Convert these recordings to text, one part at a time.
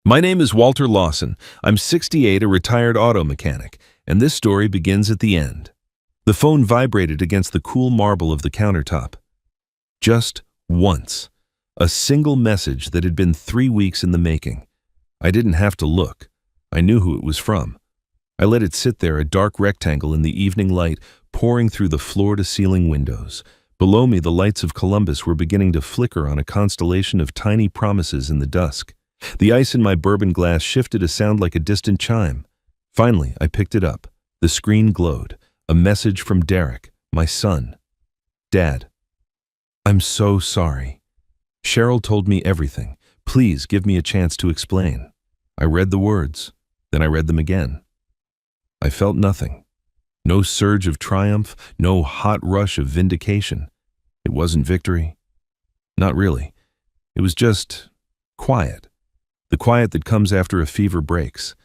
My name is Walter Lawson. I'm 68, a retired auto mechanic, and this story begins at the end. The phone vibrated against the cool marble of the countertop. Just once. A single message that had been 3 weeks in the making. I didn't have to look. I knew who it was from. I let it sit there, a dark rectangle in the evening light pouring through the floor-to-ceiling windows. Below me, the lights of Columbus were beginning to flicker on a constellation of tiny promises in the dusk. The ice in my bourbon glass shifted a sound like a distant chime. Finally, I picked it up. The screen glowed. A message from Derek, my son. Dad, I'm so sorry. Cheryl told me everything. Please give me a chance to explain. I read the words. Then I read them again. I felt nothing. No surge of triumph, no hot rush of vindication. It wasn't victory. Not really. It was just quiet. The quiet that comes after a fever breaks.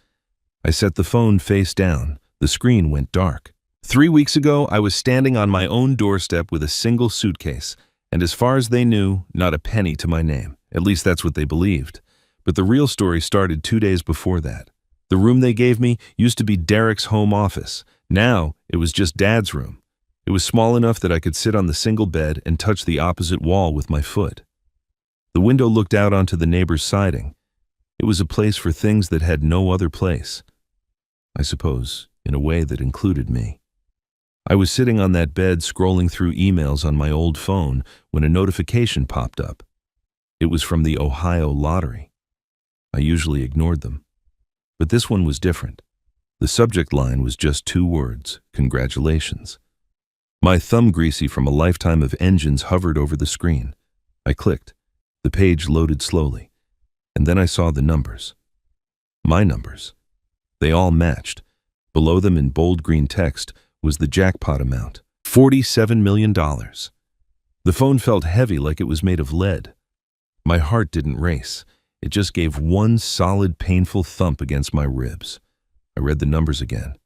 I set the phone face down. The screen went dark. 3 weeks ago, I was standing on my own doorstep with a single suitcase, and as far as they knew, not a penny to my name. At least that's what they believed. But the real story started 2 days before that. The room they gave me used to be Derek's home office. Now, it was just Dad's room. It was small enough that I could sit on the single bed and touch the opposite wall with my foot. The window looked out onto the neighbor's siding. It was a place for things that had no other place. I suppose, in a way that included me. I was sitting on that bed scrolling through emails on my old phone when a notification popped up. It was from the Ohio Lottery. I usually ignored them. But this one was different. The subject line was just 2 words, congratulations. My thumb greasy from a lifetime of engines hovered over the screen. I clicked. The page loaded slowly. And then I saw the numbers. My numbers. They all matched. Below them in bold green text was the jackpot amount, $47 million. The phone felt heavy like it was made of lead. My heart didn't race. It just gave one solid, painful thump against my ribs. I read the numbers again.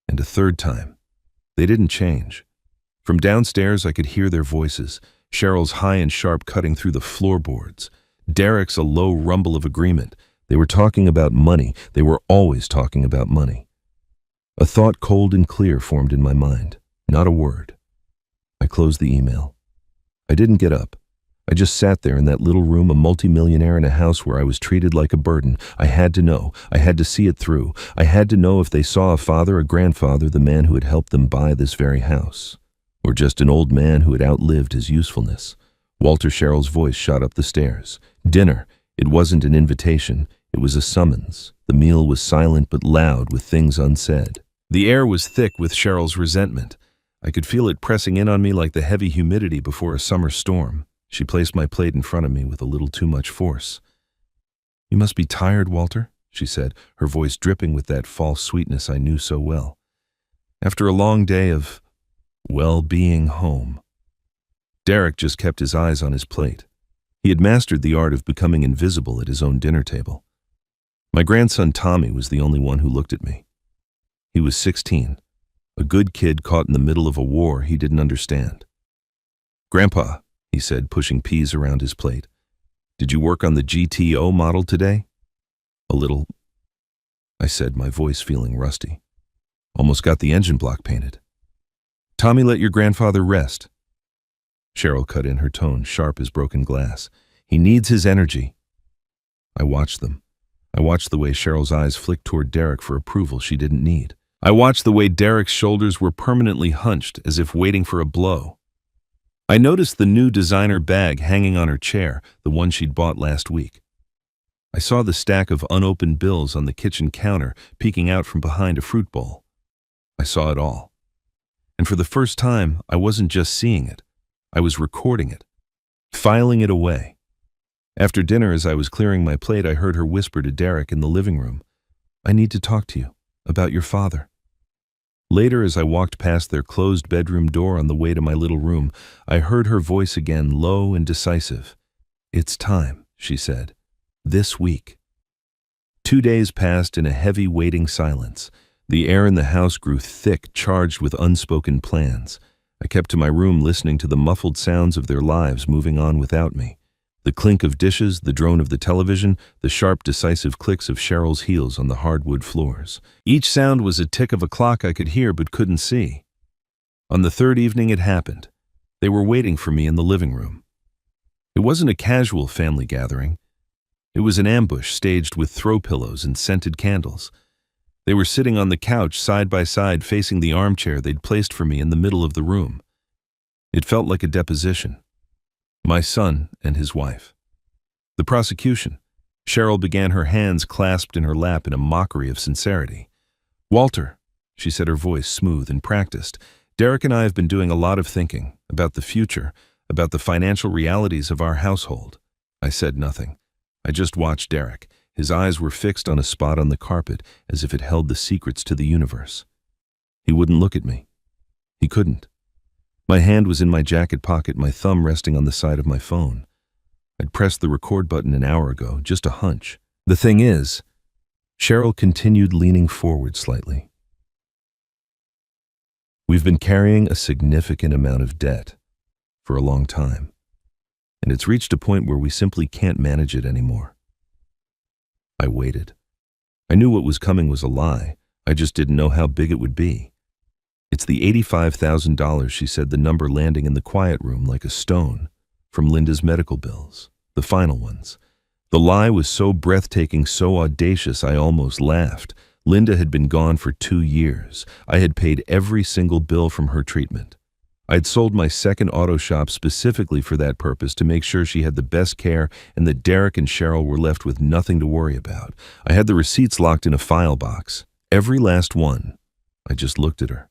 And a third time. They didn't change. From downstairs, I could hear their voices, Cheryl's high and sharp cutting through the floorboards. Derek's a low rumble of agreement. They were talking about money. They were always talking about money. A thought cold and clear formed in my mind. Not a word. I closed the email. I didn't get up. I just sat there in that little room, a multimillionaire in a house where I was treated like a burden. I had to know. I had to see it through. I had to know if they saw a father, a grandfather, the man who had helped them buy this very house. Or just an old man who had outlived his usefulness. Walter Cheryl's voice shot up the stairs. Dinner. It wasn't an invitation. It was a summons. The meal was silent but loud with things unsaid. The air was thick with Cheryl's resentment. I could feel it pressing in on me like the heavy humidity before a summer storm. She placed my plate in front of me with a little too much force. "You must be tired, Walter," she said, her voice dripping with that false sweetness I knew so well. "After a long day of, well, being home." Derek just kept his eyes on his plate. He had mastered the art of becoming invisible at his own dinner table. My grandson Tommy was the only one who looked at me. He was 16, a good kid caught in the middle of a war he didn't understand. "Grandpa," he said, pushing peas around his plate, "did you work on the GTO model today?" "A little," I said, my voice feeling rusty. "Almost got the engine block painted." "Tommy, let your grandfather rest." Cheryl cut in, her tone sharp as broken glass. "He needs his energy." I watched them. I watched the way Cheryl's eyes flicked toward Derek for approval she didn't need. I watched the way Derek's shoulders were permanently hunched as if waiting for a blow. I noticed the new designer bag hanging on her chair, the one she'd bought last week. I saw the stack of unopened bills on the kitchen counter peeking out from behind a fruit bowl. I saw it all. And for the first time, I wasn't just seeing it. I was recording it, filing it away. After dinner, as I was clearing my plate, I heard her whisper to Derek in the living room, "I need to talk to you about your father." Later, as I walked past their closed bedroom door on the way to my little room, I heard her voice again, low and decisive. "It's time," she said. "This week." 2 days passed in a heavy, waiting silence. The air in the house grew thick, charged with unspoken plans. I kept to my room listening to the muffled sounds of their lives moving on without me. The clink of dishes, the drone of the television, the sharp, decisive clicks of Cheryl's heels on the hardwood floors. Each sound was a tick of a clock I could hear but couldn't see. On the third evening it happened. They were waiting for me in the living room. It wasn't a casual family gathering. It was an ambush staged with throw pillows and scented candles. They were sitting on the couch side by side facing the armchair they'd placed for me in the middle of the room. It felt like a deposition. My son and his wife. The prosecution. Cheryl began, her hands clasped in her lap in a mockery of sincerity. "Walter," she said, her voice smooth and practiced, "Derek and I have been doing a lot of thinking about the future, about the financial realities of our household." I said nothing. I just watched Derek. His eyes were fixed on a spot on the carpet as if it held the secrets to the universe. He wouldn't look at me. He couldn't. My hand was in my jacket pocket, my thumb resting on the side of my phone. I'd pressed the record button an hour ago, just a hunch. "The thing is," Cheryl continued, leaning forward slightly, "we've been carrying a significant amount of debt for a long time, and it's reached a point where we simply can't manage it anymore." I waited. I knew what was coming was a lie. I just didn't know how big it would be. "It's the $85,000, she said, the number landing in the quiet room like a stone, from Linda's medical bills, the final ones. The lie was so breathtaking, so audacious, I almost laughed. Linda had been gone for 2 years. I had paid every single bill from her treatment. I'd sold my second auto shop specifically for that purpose, to make sure she had the best care and that Derek and Cheryl were left with nothing to worry about. I had the receipts locked in a file box, every last one." I just looked at her.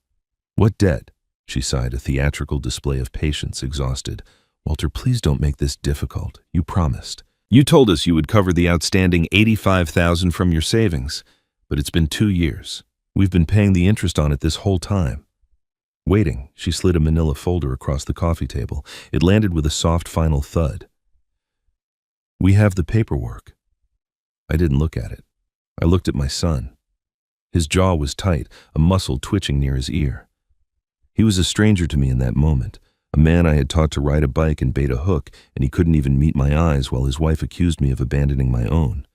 "What debt?" she sighed, a theatrical display of patience, exhausted. "Walter, please don't make this difficult. You promised. You told us you would cover the outstanding $85,000 from your savings, but it's been 2 years. We've been paying the interest on it this whole time." Waiting, she slid a manila folder across the coffee table. It landed with a soft final thud. "We have the paperwork." I didn't look at it. I looked at my son. His jaw was tight, a muscle twitching near his ear. He was a stranger to me in that moment, a man I had taught to ride a bike and bait a hook, and he couldn't even meet my eyes while his wife accused me of abandoning my own.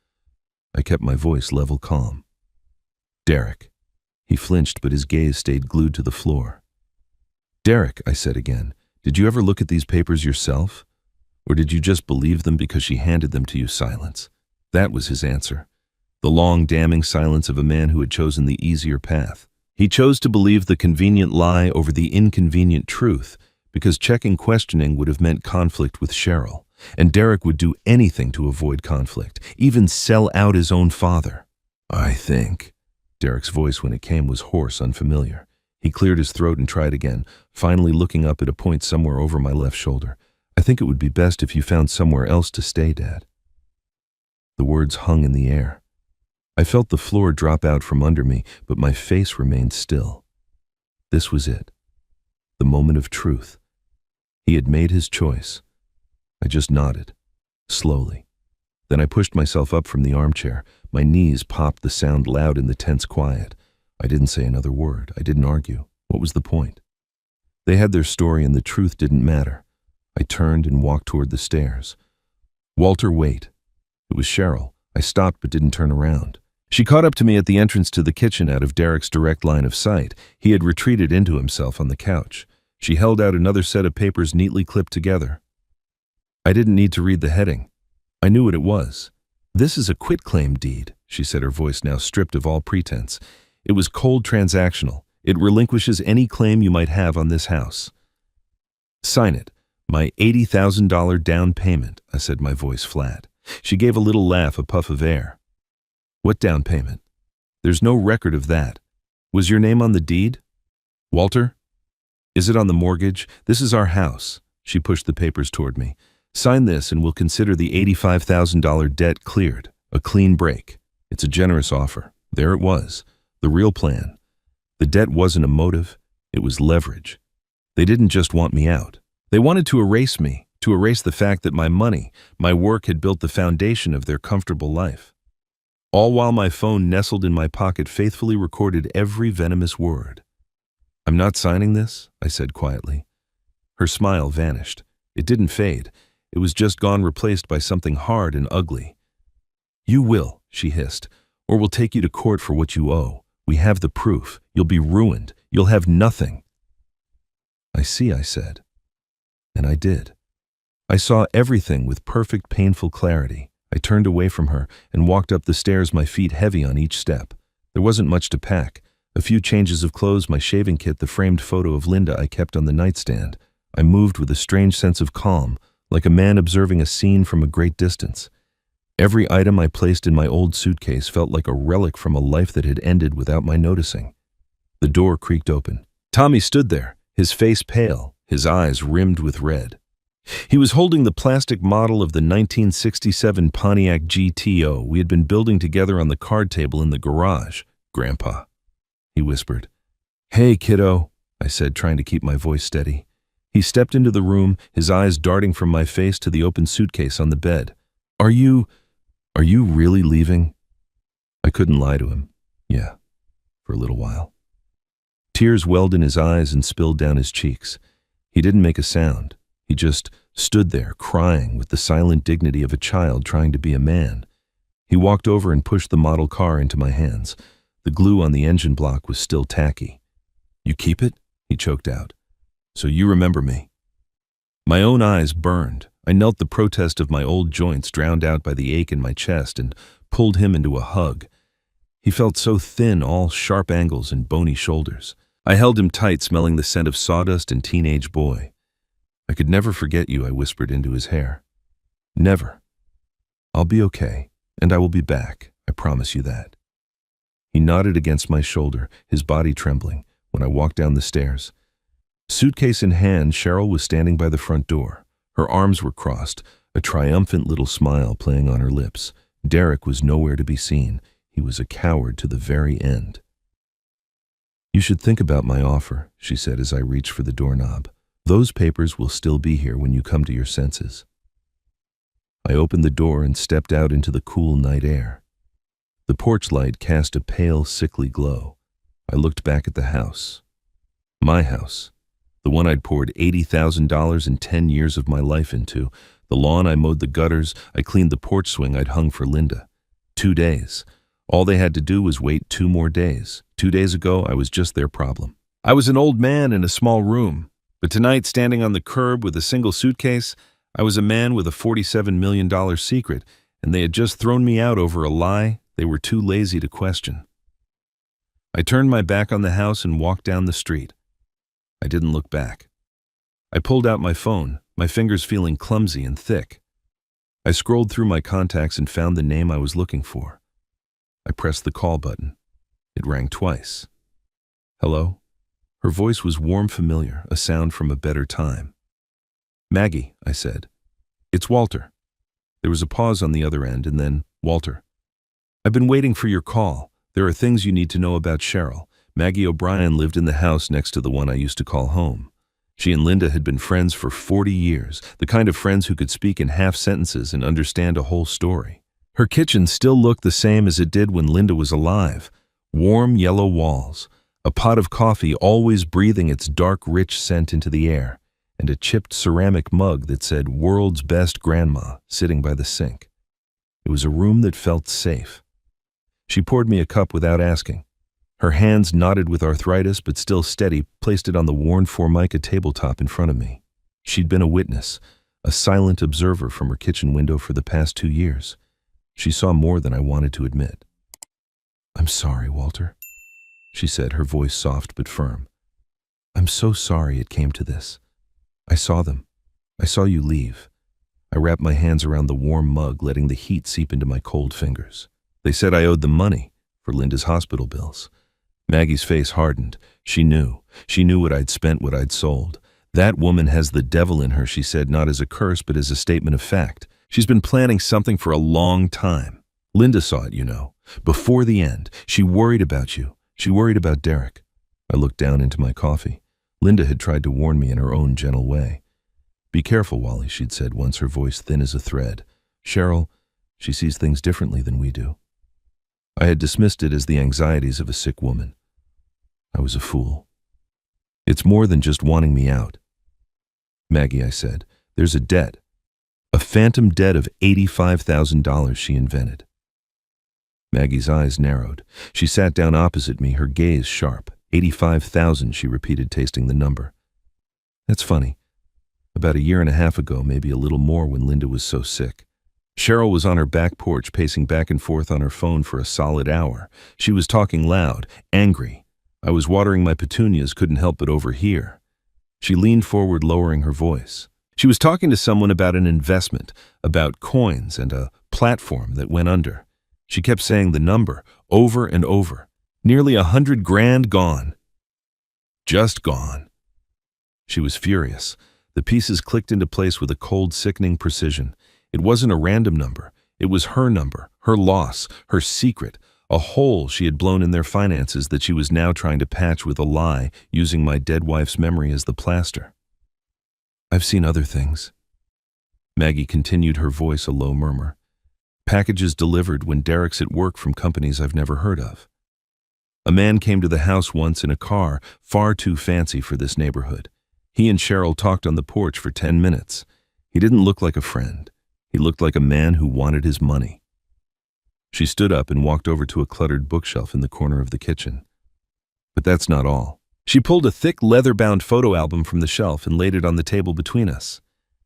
I kept my voice level, calm. "Derek." He flinched, but his gaze stayed glued to the floor. "Derek," I said again, "did you ever look at these papers yourself? Or did you just believe them because she handed them to you?" Silence. That was his answer. The long, damning silence of a man who had chosen the easier path. He chose to believe the convenient lie over the inconvenient truth, because checking questioning would have meant conflict with Cheryl, and Derek would do anything to avoid conflict, even sell out his own father. "I think." Derek's voice, when it came, was hoarse, unfamiliar. He cleared his throat and tried again, finally looking up at a point somewhere over my left shoulder. "I think it would be best if you found somewhere else to stay, Dad." The words hung in the air. I felt the floor drop out from under me, but my face remained still. This was it. The moment of truth. He had made his choice. I just nodded, slowly. Then I pushed myself up from the armchair. My knees popped, the sound loud in the tense quiet. I didn't say another word. I didn't argue. What was the point? They had their story and the truth didn't matter. I turned and walked toward the stairs. "Walter, wait." It was Cheryl. I stopped but didn't turn around. She caught up to me at the entrance to the kitchen, out of Derek's direct line of sight. He had retreated into himself on the couch. She held out another set of papers neatly clipped together. I didn't need to read the heading. I knew what it was. "This is a quitclaim deed," she said, her voice now stripped of all pretense. It was cold, transactional. "It relinquishes any claim you might have on this house." "Sign it. My $80,000 down payment," I said, my voice flat. She gave a little laugh, a puff of air. "What down payment? There's no record of that. Was your name on the deed? Walter? Is it on the mortgage? This is our house." She pushed the papers toward me. "Sign this and we'll consider the $85,000 debt cleared. A clean break. It's a generous offer." There it was. The real plan. The debt wasn't a motive. It was leverage. They didn't just want me out. They wanted to erase me, to erase the fact that my money, my work had built the foundation of their comfortable life. All while my phone, nestled in my pocket, faithfully recorded every venomous word. "I'm not signing this," I said quietly. Her smile vanished. It didn't fade. It was just gone, replaced by something hard and ugly. "You will," she hissed, "or we'll take you to court for what you owe. We have the proof. You'll be ruined. You'll have nothing." "I see," I said. And I did. I saw everything with perfect, painful clarity. I turned away from her and walked up the stairs, my feet heavy on each step. There wasn't much to pack. A few changes of clothes, my shaving kit, the framed photo of Linda I kept on the nightstand. I moved with a strange sense of calm, like a man observing a scene from a great distance. Every item I placed in my old suitcase felt like a relic from a life that had ended without my noticing. The door creaked open. Tommy stood there, his face pale, his eyes rimmed with red. He was holding the plastic model of the 1967 Pontiac GTO we had been building together on the card table in the garage. "Grandpa," he whispered. "Hey, kiddo," I said, trying to keep my voice steady. He stepped into the room, his eyes darting from my face to the open suitcase on the bed. Are you really leaving?" I couldn't lie to him. Yeah, for a little while. Tears welled in his eyes and spilled down his cheeks. He didn't make a sound. He just stood there, crying with the silent dignity of a child trying to be a man. He walked over and pushed the model car into my hands. The glue on the engine block was still tacky. "You keep it?" he choked out. "So you remember me." My own eyes burned. I knelt, the protest of my old joints drowned out by the ache in my chest, and pulled him into a hug. He felt so thin, all sharp angles and bony shoulders. I held him tight, smelling the scent of sawdust and teenage boy. "I could never forget you," I whispered into his hair. "Never. I'll be okay, and I will be back. I promise you that." He nodded against my shoulder, his body trembling, when I walked down the stairs. Suitcase in hand, Cheryl was standing by the front door. Her arms were crossed, a triumphant little smile playing on her lips. Derek was nowhere to be seen. He was a coward to the very end. "You should think about my offer," she said as I reached for the doorknob. "Those papers will still be here when you come to your senses." I opened the door and stepped out into the cool night air. The porch light cast a pale, sickly glow. I looked back at the house. My house. The one I'd poured $80,000 and 10 years of my life into. The lawn, I mowed the gutters, I cleaned the porch swing I'd hung for Linda. 2 days. All they had to do was wait 2 more days. 2 days ago, I was just their problem. I was an old man in a small room, but tonight, standing on the curb with a single suitcase, I was a man with a $47 million secret, and they had just thrown me out over a lie they were too lazy to question. I turned my back on the house and walked down the street. I didn't look back. I pulled out my phone, my fingers feeling clumsy and thick. I scrolled through my contacts and found the name I was looking for. I pressed the call button. It rang twice. "Hello?" Her voice was warm, familiar, a sound from a better time. "Maggie," I said. "It's Walter." There was a pause on the other end, and then, "Walter, I've been waiting for your call. There are things you need to know about Cheryl. Maggie O'Brien lived in the house next to the one I used to call home. She and Linda had been friends for 40 years, the kind of friends who could speak in half sentences and understand a whole story. Her kitchen still looked the same as it did when Linda was alive. Warm yellow walls, a pot of coffee always breathing its dark, rich scent into the air, and a chipped ceramic mug that said "World's Best Grandma" sitting by the sink. It was a room that felt safe. She poured me a cup without asking. Her hands, knotted with arthritis but still steady, placed it on the worn Formica tabletop in front of me. She'd been a witness, a silent observer from her kitchen window for the past 2 years. She saw more than I wanted to admit. "I'm sorry, Walter," she said, her voice soft but firm. "I'm so sorry it came to this. I saw them. I saw you leave." I wrapped my hands around the warm mug, letting the heat seep into my cold fingers. "They said I owed them money for Linda's hospital bills." Maggie's face hardened. She knew. She knew what I'd spent, what I'd sold. "That woman has the devil in her," she said, not as a curse, but as a statement of fact. "She's been planning something for a long time. Linda saw it, you know. Before the end. She worried about you. She worried about Derek." I looked down into my coffee. Linda had tried to warn me in her own gentle way. "Be careful, Wally," she'd said once, her voice thin as a thread. "Cheryl, she sees things differently than we do." I had dismissed it as the anxieties of a sick woman. I was a fool. "It's more than just wanting me out." "Maggie," I said, "there's a debt. A phantom debt of $85,000 she invented. Maggie's eyes narrowed. She sat down opposite me, her gaze sharp. 85,000, she repeated, tasting the number. That's funny. About a year and a half ago, maybe a little more when Linda was so sick. Cheryl was on her back porch, pacing back and forth on her phone for a solid hour. She was talking loud, angry. I was watering my petunias, couldn't help but overhear. She leaned forward, lowering her voice. She was talking to someone about an investment, about coins and a platform that went under. She kept saying the number over and over. Nearly $100,000 gone. Just gone. She was furious. The pieces clicked into place with a cold, sickening precision. It wasn't a random number. It was her number, her loss, her secret, a hole she had blown in their finances that she was now trying to patch with a lie, using my dead wife's memory as the plaster. I've seen other things. Maggie continued, her voice a low murmur. Packages delivered when Derek's at work from companies I've never heard of. A man came to the house once in a car, far too fancy for this neighborhood. He and Cheryl talked on the porch for 10 minutes. He didn't look like a friend. He looked like a man who wanted his money. She stood up and walked over to a cluttered bookshelf in the corner of the kitchen. But that's not all. She pulled a thick leather-bound photo album from the shelf and laid it on the table between us.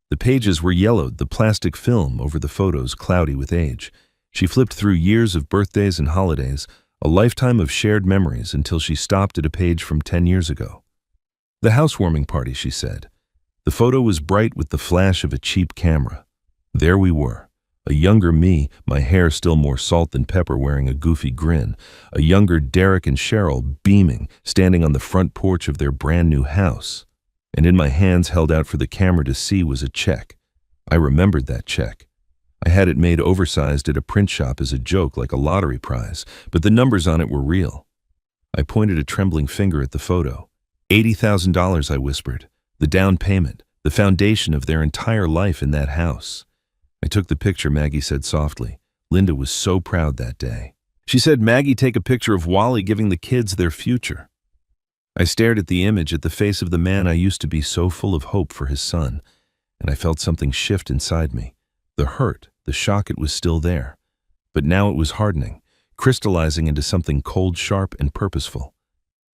The pages were yellowed, the plastic film over the photos cloudy with age. She flipped through years of birthdays and holidays, a lifetime of shared memories, until she stopped at a page from 10 years ago. The housewarming party, she said. The photo was bright with the flash of a cheap camera. There we were, a younger me, my hair still more salt than pepper, wearing a goofy grin, a younger Derek and Cheryl beaming, standing on the front porch of their brand new house. And in my hands, held out for the camera to see, was a check. I remembered that check. I had it made oversized at a print shop as a joke, like a lottery prize, but the numbers on it were real. I pointed a trembling finger at the photo. $80,000, I whispered. The down payment, the foundation of their entire life in that house. I took the picture, Maggie said softly. Linda was so proud that day. She said, Maggie, take a picture of Wally giving the kids their future. I stared at the image, at the face of the man I used to be, so full of hope for his son, and I felt something shift inside me. The hurt, the shock, it was still there. But now it was hardening, crystallizing into something cold, sharp, and purposeful.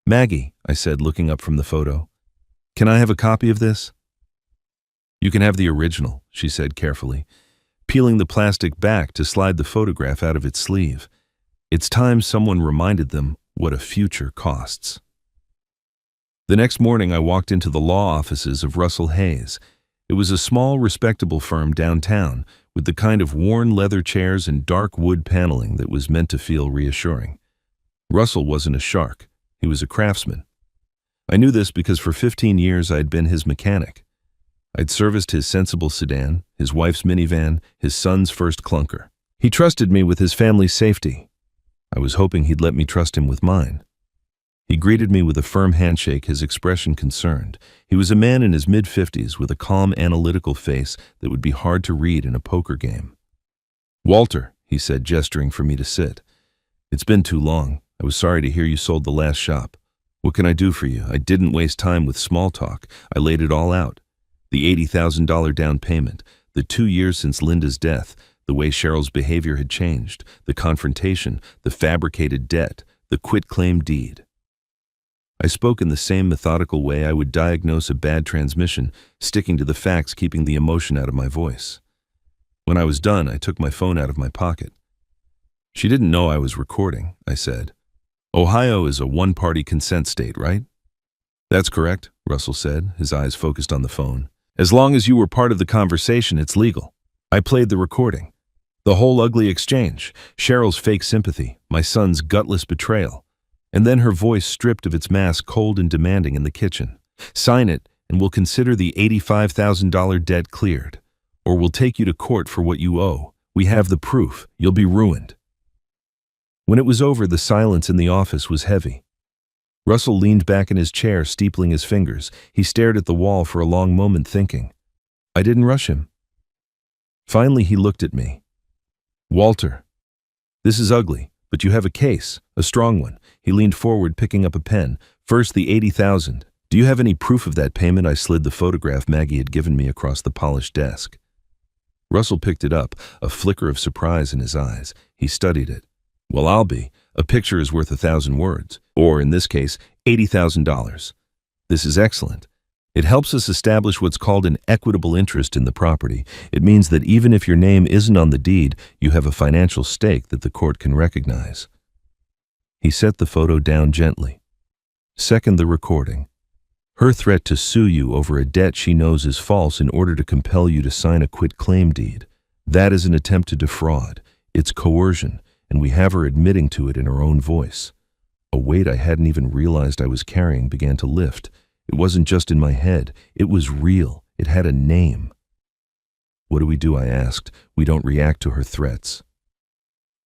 Maggie, I said, looking up from the photo, can I have a copy of this? You can have the original, she said carefully, peeling the plastic back to slide the photograph out of its sleeve. It's time someone reminded them what a future costs. The next morning, I walked into the law offices of Russell Hayes. It was a small, respectable firm downtown, with the kind of worn leather chairs and dark wood paneling that was meant to feel reassuring. Russell wasn't a shark. He was a craftsman. I knew this because for 15 years I had been his mechanic. I'd serviced his sensible sedan, his wife's minivan, his son's first clunker. He trusted me with his family's safety. I was hoping he'd let me trust him with mine. He greeted me with a firm handshake, his expression concerned. He was a man in his mid-50s with a calm, analytical face that would be hard to read in a poker game. Walter, he said, gesturing for me to sit. It's been too long. I was sorry to hear you sold the last shop. What can I do for you? I didn't waste time with small talk. I laid it all out. The $80,000 down payment, the 2 years since Linda's death, the way Cheryl's behavior had changed, the confrontation, the fabricated debt, the quitclaim deed. I spoke in the same methodical way I would diagnose a bad transmission, sticking to the facts, keeping the emotion out of my voice. When I was done, I took my phone out of my pocket. She didn't know I was recording, I said. Ohio is a one-party consent state, right? That's correct, Russell said, his eyes focused on the phone. As long as you were part of the conversation, it's legal. I played the recording. The whole ugly exchange, Cheryl's fake sympathy, my son's gutless betrayal. And then her voice stripped of its mask, cold and demanding, in the kitchen. Sign it, and we'll consider the $85,000 debt cleared. Or we'll take you to court for what you owe. We have the proof. You'll be ruined. When it was over, the silence in the office was heavy. Russell leaned back in his chair, steepling his fingers. He stared at the wall for a long moment, thinking. I didn't rush him. Finally, he looked at me. Walter, this is ugly, but you have a case, a strong one. He leaned forward, picking up a pen. First, the $80,000. Do you have any proof of that payment? I slid the photograph Maggie had given me across the polished desk. Russell picked it up, a flicker of surprise in his eyes. He studied it. Well, I'll be. A picture is worth 1,000 words, or in this case, $80,000. This is excellent. It helps us establish what's called an equitable interest in the property. It means that even if your name isn't on the deed, you have a financial stake that the court can recognize. He set the photo down gently. Second the recording. Her threat to sue you over a debt she knows is false in order to compel you to sign a quit-claim deed. That is an attempt to defraud. It's coercion, and we have her admitting to it in her own voice. A weight I hadn't even realized I was carrying began to lift. It wasn't just in my head. It was real. It had a name. What do we do? I asked. We don't react to her threats.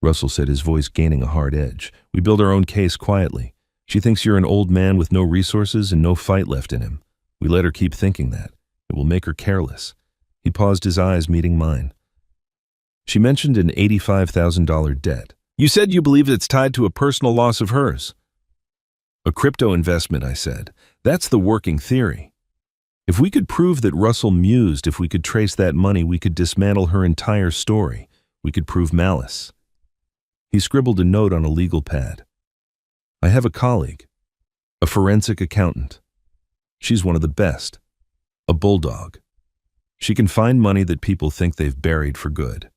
Russell said, his voice gaining a hard edge. We build our own case quietly. She thinks you're an old man with no resources and no fight left in him. We let her keep thinking that. It will make her careless. He paused, his eyes meeting mine. She mentioned an $85,000 debt. You said you believe it's tied to a personal loss of hers. A crypto investment, I said. That's the working theory. If we could prove that Russell mused, if we could trace that money, we could dismantle her entire story. We could prove malice. He scribbled a note on a legal pad. I have a colleague, a forensic accountant. She's one of the best, a bulldog. She can find money that people think they've buried for good.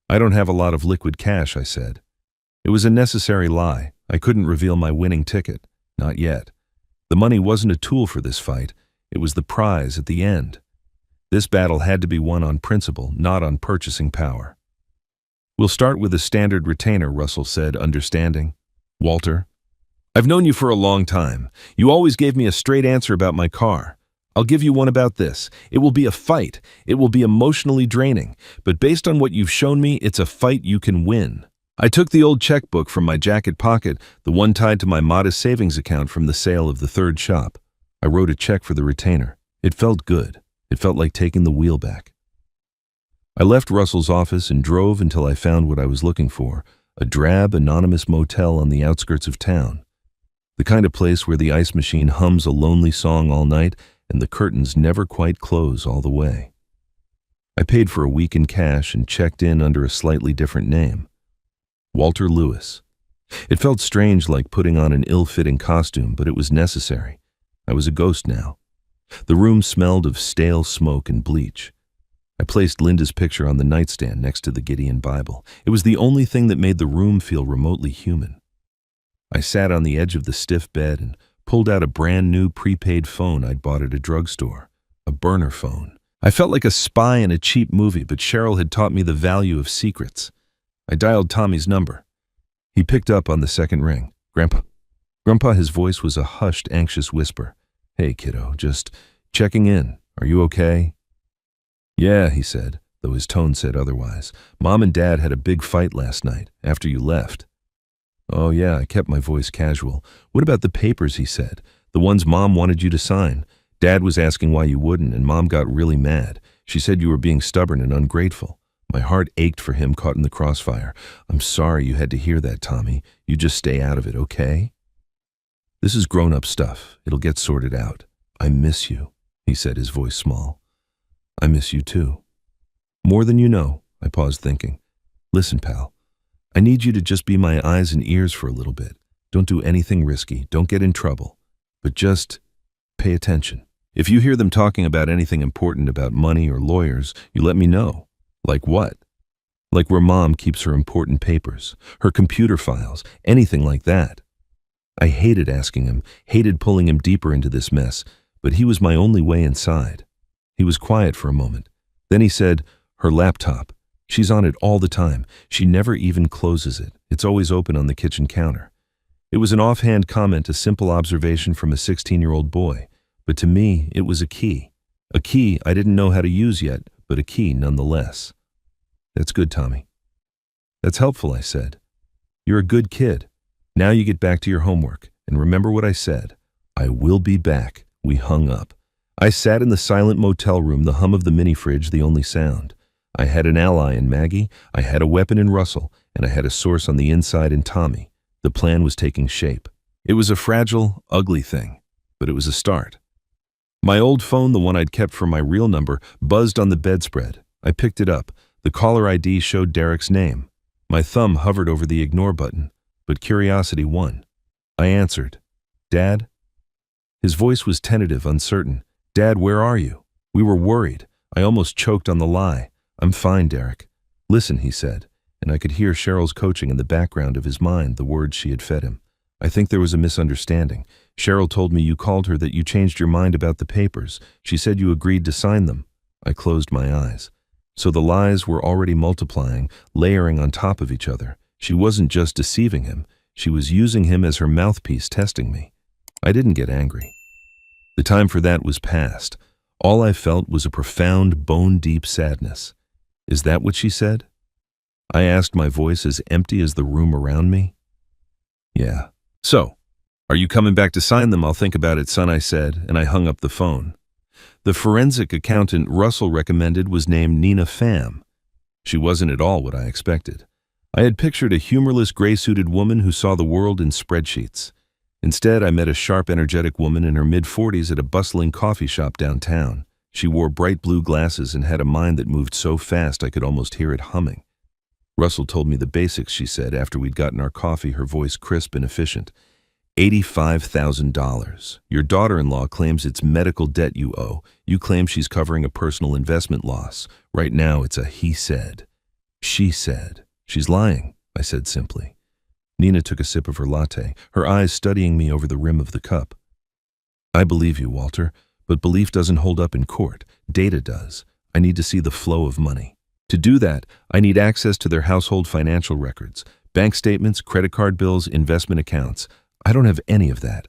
I don't have a lot of liquid cash, I said. It was a necessary lie. I couldn't reveal my winning ticket. Not yet. The money wasn't a tool for this fight. It was the prize at the end. This battle had to be won on principle, not on purchasing power. We'll start with a standard retainer, Russell said, understanding. Walter, I've known you for a long time. You always gave me a straight answer about my car. I'll give you one about this. It will be a fight. It will be emotionally draining. But based on what you've shown me, it's a fight you can win. I took the old checkbook from my jacket pocket, the one tied to my modest savings account from the sale of the third shop. I wrote a check for the retainer. It felt good. It felt like taking the wheel back. I left Russell's office and drove until I found what I was looking for, a drab, anonymous motel on the outskirts of town. The kind of place where the ice machine hums a lonely song all night and the curtains never quite close all the way. I paid for a week in cash and checked in under a slightly different name. Walter Lewis. It felt strange, like putting on an ill-fitting costume, but it was necessary. I was a ghost now. The room smelled of stale smoke and bleach. I placed Linda's picture on the nightstand next to the Gideon Bible. It was the only thing that made the room feel remotely human. I sat on the edge of the stiff bed and pulled out a brand new prepaid phone I'd bought at a drugstore, a burner phone. I felt like a spy in a cheap movie, but Cheryl had taught me the value of secrets. I dialed Tommy's number. He picked up on the second ring. Grandpa. Grandpa, his voice was a hushed, anxious whisper. Hey, kiddo, just checking in. Are you okay? Yeah, he said, though his tone said otherwise. Mom and Dad had a big fight last night, after you left. Oh, yeah, I kept my voice casual. What about the papers, he said, the ones Mom wanted you to sign? Dad was asking why you wouldn't, and Mom got really mad. She said you were being stubborn and ungrateful. My heart ached for him caught in the crossfire. I'm sorry you had to hear that, Tommy. You just stay out of it, okay? This is grown-up stuff. It'll get sorted out. I miss you, he said, his voice small. I miss you too. More than you know, I paused thinking. Listen, pal. I need you to just be my eyes and ears for a little bit. Don't do anything risky. Don't get in trouble. But just pay attention. If you hear them talking about anything important about money or lawyers, you let me know. Like what? Like where Mom keeps her important papers, her computer files, anything like that. I hated asking him, hated pulling him deeper into this mess, but he was my only way inside. He was quiet for a moment. Then he said, her laptop. She's on it all the time. She never even closes it. It's always open on the kitchen counter. It was an offhand comment, a simple observation from a 16-year-old boy. But to me, it was a key. A key I didn't know how to use yet, but a key nonetheless. That's good, Tommy. That's helpful, I said. You're a good kid. Now you get back to your homework, and remember what I said. I will be back. We hung up. I sat in the silent motel room, the hum of the mini-fridge the only sound. I had an ally in Maggie, I had a weapon in Russell, and I had a source on the inside in Tommy. The plan was taking shape. It was a fragile, ugly thing, but it was a start. My old phone, the one I'd kept for my real number, buzzed on the bedspread. I picked it up. The caller ID showed Derek's name. My thumb hovered over the ignore button, but curiosity won. I answered, "Dad?" His voice was tentative, uncertain. "Dad, where are you?" We were worried. I almost choked on the lie. "I'm fine, Derek." "Listen," he said, and I could hear Cheryl's coaching in the background of his mind, the words she had fed him. "I think there was a misunderstanding. Cheryl told me you called her that you changed your mind about the papers. She said you agreed to sign them." I closed my eyes. So the lies were already multiplying, layering on top of each other. She wasn't just deceiving him. She was using him as her mouthpiece, testing me. I didn't get angry. The time for that was past. All I felt was a profound, bone-deep sadness. "Is that what she said?" I asked, my voice as empty as the room around me. "Yeah." "So, are you coming back to sign them?" "I'll think about it, son," I said, and I hung up the phone. The forensic accountant Russell recommended was named Nina Pham. She wasn't at all what I expected. I had pictured a humorless, gray-suited woman who saw the world in spreadsheets. Instead, I met a sharp, energetic woman in her mid-40s at a bustling coffee shop downtown. She wore bright blue glasses and had a mind that moved so fast I could almost hear it humming. "Russell told me the basics," she said after we'd gotten our coffee, her voice crisp and efficient. $85,000. Your daughter-in-law claims it's medical debt you owe. You claim she's covering a personal investment loss. Right now, it's a he said. She said. She's lying," I said simply. Nina took a sip of her latte, her eyes studying me over the rim of the cup. "I believe you, Walter, but belief doesn't hold up in court. Data does. I need to see the flow of money. To do that, I need access to their household financial records, bank statements, credit card bills, investment accounts. I don't have any of that."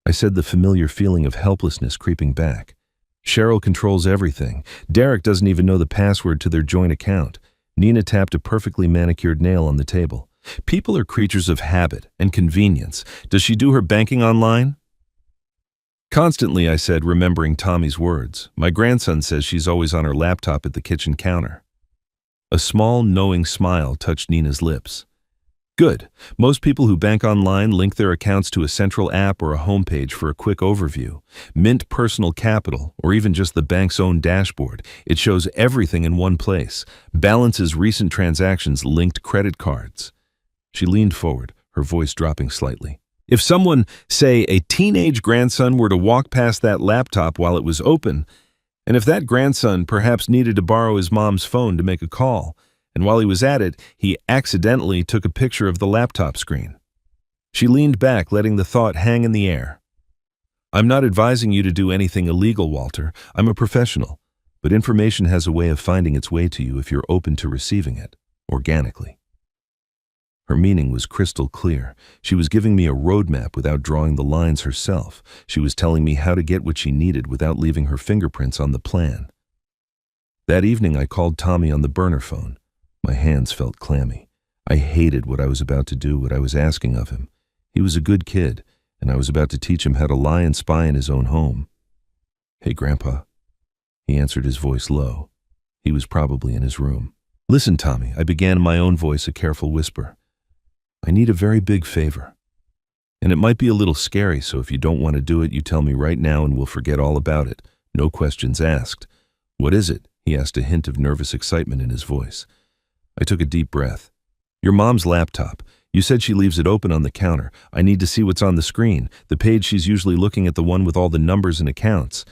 I said, the familiar feeling of helplessness creeping back. Cheryl controls everything. Derek doesn't even know the password to their joint account. Nina tapped a perfectly manicured nail on the table. "People are creatures of habit and convenience. Does she do her banking online?" "Constantly," I said, remembering Tommy's words. "My grandson says she's always on her laptop at the kitchen counter." A small, knowing smile touched Nina's lips. "Good. Most people who bank online link their accounts to a central app or a homepage for a quick overview. Mint Personal Capital, or even just the bank's own dashboard. It shows everything in one place. Balances recent transactions, linked credit cards." She leaned forward, her voice dropping slightly. "If someone, say a teenage grandson, were to walk past that laptop while it was open, and if that grandson perhaps needed to borrow his mom's phone to make a call, and while he was at it, he accidentally took a picture of the laptop screen." She leaned back, letting the thought hang in the air. "I'm not advising you to do anything illegal, Walter. I'm a professional. But information has a way of finding its way to you if you're open to receiving it, organically." Her meaning was crystal clear. She was giving me a roadmap without drawing the lines herself. She was telling me how to get what she needed without leaving her fingerprints on the plan. That evening, I called Tommy on the burner phone. My hands felt clammy. I hated what I was about to do, what I was asking of him. He was a good kid, and I was about to teach him how to lie and spy in his own home. "Hey, Grandpa." He answered, his voice low. He was probably in his room. "Listen, Tommy," I began in my own voice, a careful whisper. "I need a very big favor. And it might be a little scary, so if you don't want to do it, you tell me right now and we'll forget all about it. No questions asked." "What is it?" He asked, a hint of nervous excitement in his voice. I took a deep breath. "Your mom's laptop. You said she leaves it open on the counter. I need to see what's on the screen. The page she's usually looking at, the one with all the numbers and accounts."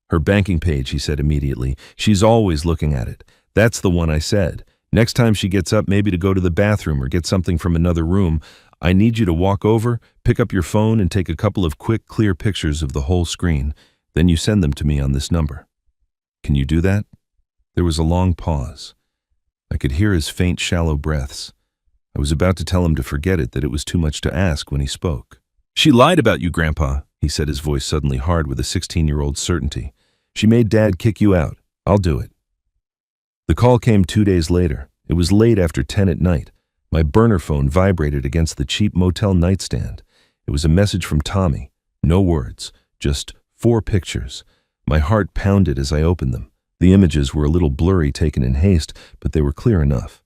"Her banking page," he said immediately. "She's always looking at it." "That's the one," I said. "Next time she gets up, maybe to go to the bathroom or get something from another room, I need you to walk over, pick up your phone, and take a couple of quick, clear pictures of the whole screen. Then you send them to me on this number. Can you do that?" There was a long pause. I could hear his faint, shallow breaths. I was about to tell him to forget it, that it was too much to ask, when he spoke. "She lied about you, Grandpa," he said, his voice suddenly hard with a 16-year-old certainty. "She made Dad kick you out. I'll do it." The call came 2 days later. It was late after 10 at night. My burner phone vibrated against the cheap motel nightstand. It was a message from Tommy. No words, just 4 pictures. My heart pounded as I opened them. The images were a little blurry, taken in haste, but they were clear enough.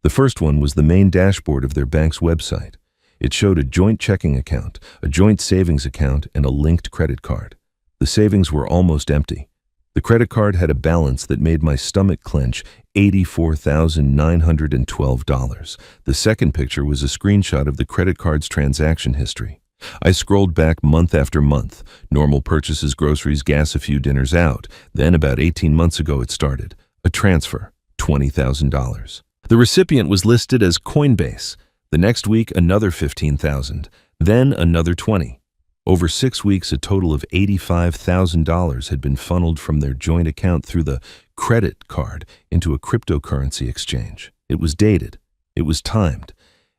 The first one was the main dashboard of their bank's website. It showed a joint checking account, a joint savings account, and a linked credit card. The savings were almost empty. The credit card had a balance that made my stomach clench, $84,912. The second picture was a screenshot of the credit card's transaction history. I scrolled back month after month. Normal purchases, groceries, gas, a few dinners out. Then about 18 months ago it started. A transfer, $20,000. The recipient was listed as Coinbase. The next week, another $15,000. Then another $20,000. Over 6 weeks, a total of $85,000 had been funneled from their joint account through the credit card into a cryptocurrency exchange. It was dated. It was timed.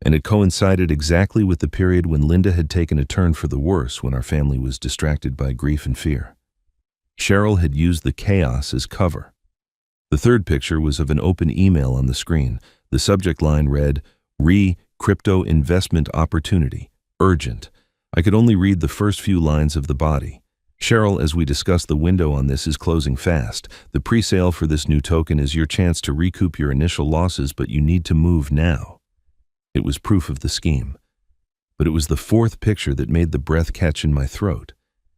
And it coincided exactly with the period when Linda had taken a turn for the worse, when our family was distracted by grief and fear. Cheryl had used the chaos as cover. The third picture was of an open email on the screen. The subject line read, "Crypto investment opportunity, urgent." I could only read the first few lines of the body. "Cheryl, as we discussed, the window on this is closing fast. The pre-sale for this new token is your chance to recoup your initial losses, but you need to move now." It was proof of the scheme. But it was the fourth picture that made the breath catch in my throat.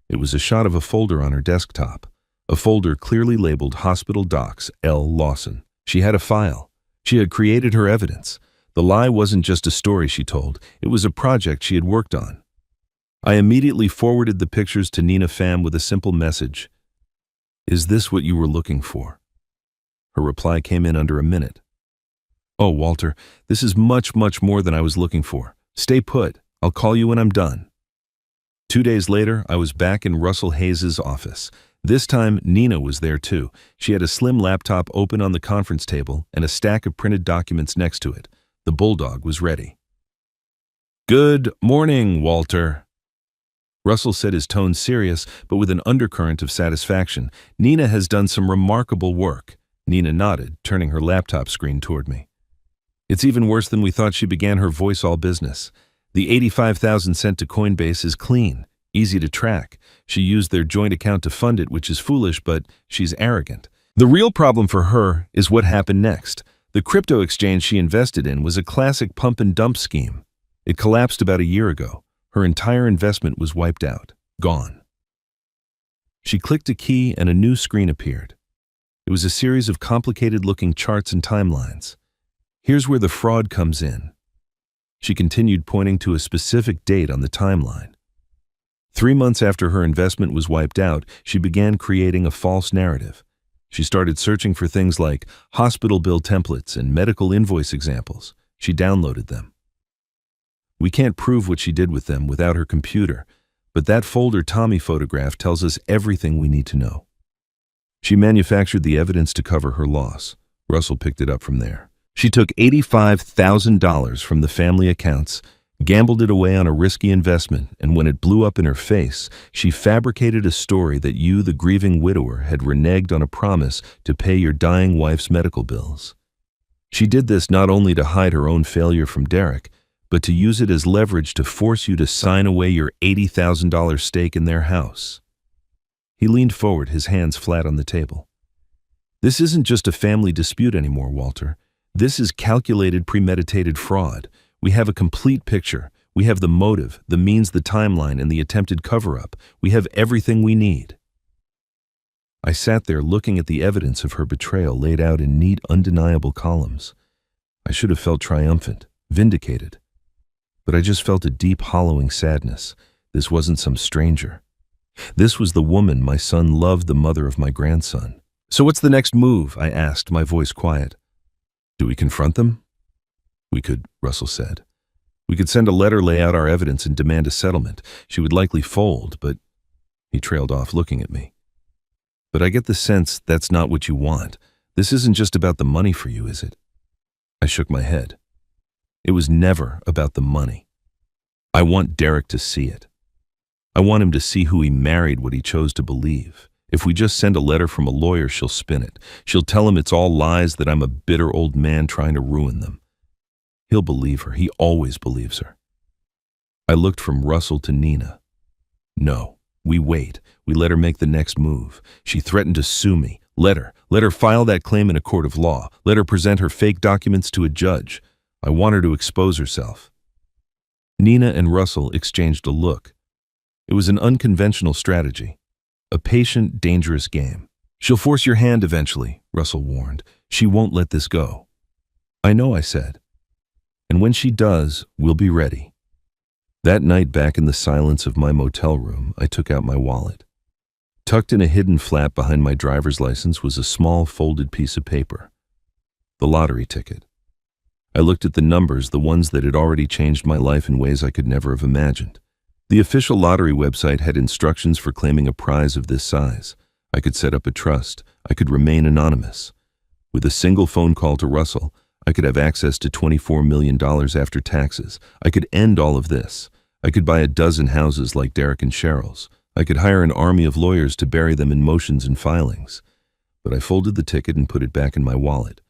It was a shot of a folder on her desktop. A folder clearly labeled Hospital Docs, L. Lawson. She had a file. She had created her evidence. The lie wasn't just a story she told. It was a project she had worked on. I immediately forwarded the pictures to Nina Pham with a simple message. "Is this what you were looking for?" Her reply came in under a minute. "Oh, Walter, this is much, much more than I was looking for. Stay put. I'll call you when I'm done." 2 days later, I was back in Russell Hayes' office. This time, Nina was there too. She had a slim laptop open on the conference table and a stack of printed documents next to it. The bulldog was ready. "Good morning, Walter." Russell said, his tone serious, but with an undercurrent of satisfaction. "Nina has done some remarkable work." Nina nodded, turning her laptop screen toward me. "It's even worse than we thought." She began, her voice all business. "The $85,000 sent to Coinbase is clean, easy to track. She used their joint account to fund it, which is foolish, but she's arrogant. The real problem for her is what happened next. The crypto exchange she invested in was a classic pump and dump scheme. It collapsed about a year ago. Her entire investment was wiped out, gone." She clicked a key and a new screen appeared. It was a series of complicated-looking charts and timelines. "Here's where the fraud comes in." She continued, pointing to a specific date on the timeline. 3 months after her investment was wiped out, she began creating a false narrative. She started searching for things like hospital bill templates and medical invoice examples. She downloaded them. We can't prove what she did with them without her computer, but that folder Tommy photographed tells us everything we need to know. She manufactured the evidence to cover her loss. Russell picked it up from there. She took $85,000 from the family accounts, gambled it away on a risky investment, and when it blew up in her face, she fabricated a story that you, the grieving widower, had reneged on a promise to pay your dying wife's medical bills. She did this not only to hide her own failure from Derek, but to use it as leverage to force you to sign away your $80,000 stake in their house. He leaned forward, his hands flat on the table. "This isn't just a family dispute anymore, Walter. This is calculated, premeditated fraud. We have a complete picture. We have the motive, the means, the timeline, and the attempted cover-up. We have everything we need." I sat there looking at the evidence of her betrayal laid out in neat, undeniable columns. I should have felt triumphant, vindicated. But I just felt a deep, hollowing sadness. This wasn't some stranger. This was the woman my son loved, the mother of my grandson. "So what's the next move?" I asked, my voice quiet. "Do we confront them?" "We could," Russell said. "We could send a letter, lay out our evidence, and demand a settlement. She would likely fold, but—" He trailed off, looking at me. "But I get the sense that's not what you want. This isn't just about the money for you, is it?" I shook my head. It was never about the money. I want Derek to see it. I want him to see who he married, what he chose to believe. If we just send a letter from a lawyer, she'll spin it. She'll tell him it's all lies, that I'm a bitter old man trying to ruin them. He'll believe her. He always believes her. I looked from Russell to Nina. No, we wait. We let her make the next move. She threatened to sue me. Let her file that claim in a court of law. Let her present her fake documents to a judge. I want her to expose herself. Nina and Russell exchanged a look. It was an unconventional strategy, a patient, dangerous game. She'll force your hand eventually, Russell warned. She won't let this go. I know, I said. And when she does, we'll be ready. That night, back in the silence of my motel room, I took out my wallet. Tucked in a hidden flap behind my driver's license was a small folded piece of paper. The lottery ticket. I looked at the numbers, the ones that had already changed my life in ways I could never have imagined. The official lottery website had instructions for claiming a prize of this size. I could set up a trust. I could remain anonymous. With a single phone call to Russell, I could have access to $24 million after taxes. I could end all of this. I could buy a dozen houses like Derek and Cheryl's. I could hire an army of lawyers to bury them in motions and filings. But I folded the ticket and put it back in my wallet.